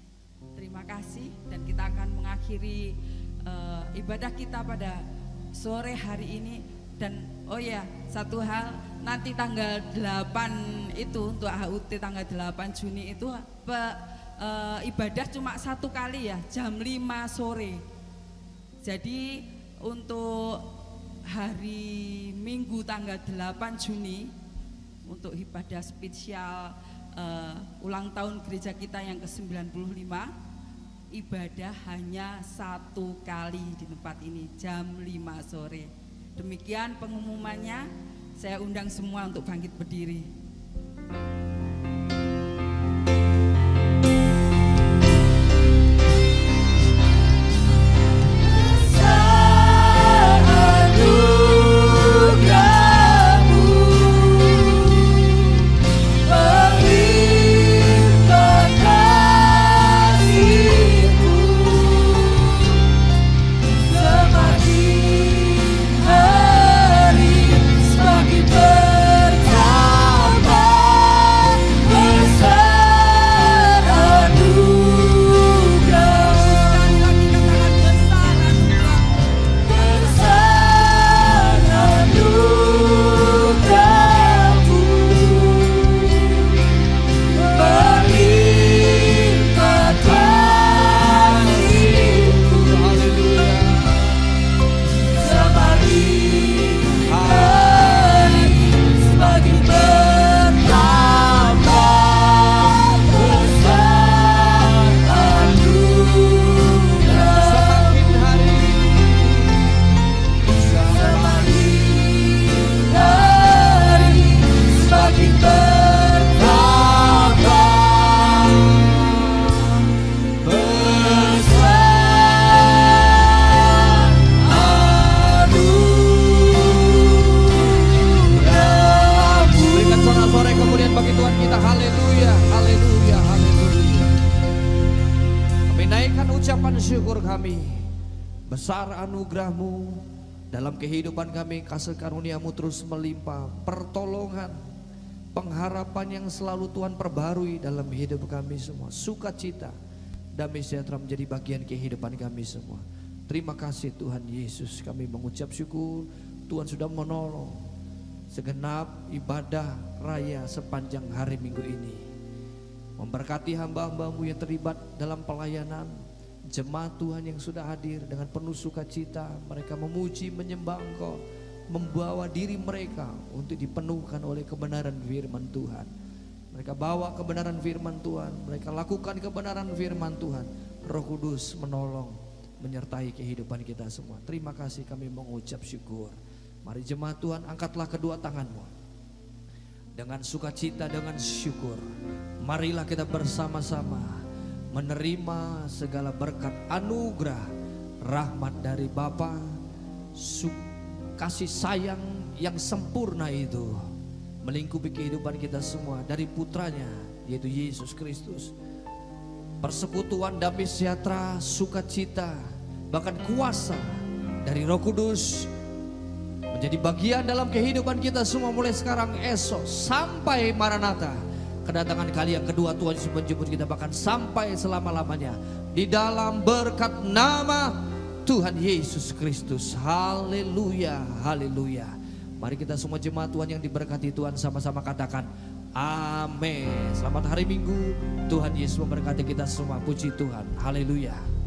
Terima kasih, dan kita akan mengakhiri ibadah kita pada sore hari ini. Dan oh ya, satu hal, nanti tanggal 8 itu untuk HUT tanggal 8 Juni itu ibadah cuma satu kali ya, jam 5 sore. Jadi untuk hari Minggu tanggal 8 Juni untuk ibadah spesial ulang tahun gereja kita yang ke-95, ibadah hanya satu kali di tempat ini jam 5 sore. Demikian pengumumannya, saya undang semua untuk bangkit berdiri. Besar anugerah-Mu dalam kehidupan kami, kasih karunia-Mu terus melimpah, pertolongan, pengharapan yang selalu Tuhan perbarui dalam hidup kami semua. Sukacita, damai sejahtera menjadi bagian kehidupan kami semua. Terima kasih Tuhan Yesus, kami mengucap syukur Tuhan sudah menolong segenap ibadah raya sepanjang hari Minggu ini. Memberkati hamba-hamba-Mu yang terlibat dalam pelayanan, jemaat Tuhan yang sudah hadir dengan penuh sukacita, mereka memuji, menyembah Engkau, membawa diri mereka untuk dipenuhkan oleh kebenaran firman Tuhan. Mereka bawa kebenaran firman Tuhan, mereka lakukan kebenaran firman Tuhan. Roh Kudus menolong, menyertai kehidupan kita semua. Terima kasih, kami mengucap syukur. Mari jemaat Tuhan, angkatlah kedua tanganmu dengan sukacita, dengan syukur. marilah kita bersama-sama menerima segala berkat anugerah rahmat dari Bapa, kasih sayang yang sempurna itu melingkupi kehidupan kita semua dari putranya yaitu Yesus Kristus. Persekutuan, damai sejahtera, sukacita, bahkan kuasa dari Roh Kudus menjadi bagian dalam kehidupan kita semua mulai sekarang, esok sampai Maranatha, kedatangan kali yang kedua Tuhan Yesus menjemput kita, bahkan sampai selama-lamanya di dalam berkat nama Tuhan Yesus Kristus. Haleluya, haleluya. Mari kita semua jemaat Tuhan yang diberkati Tuhan sama-sama katakan amin. Selamat hari Minggu, Tuhan Yesus memberkati kita semua. Puji Tuhan, haleluya.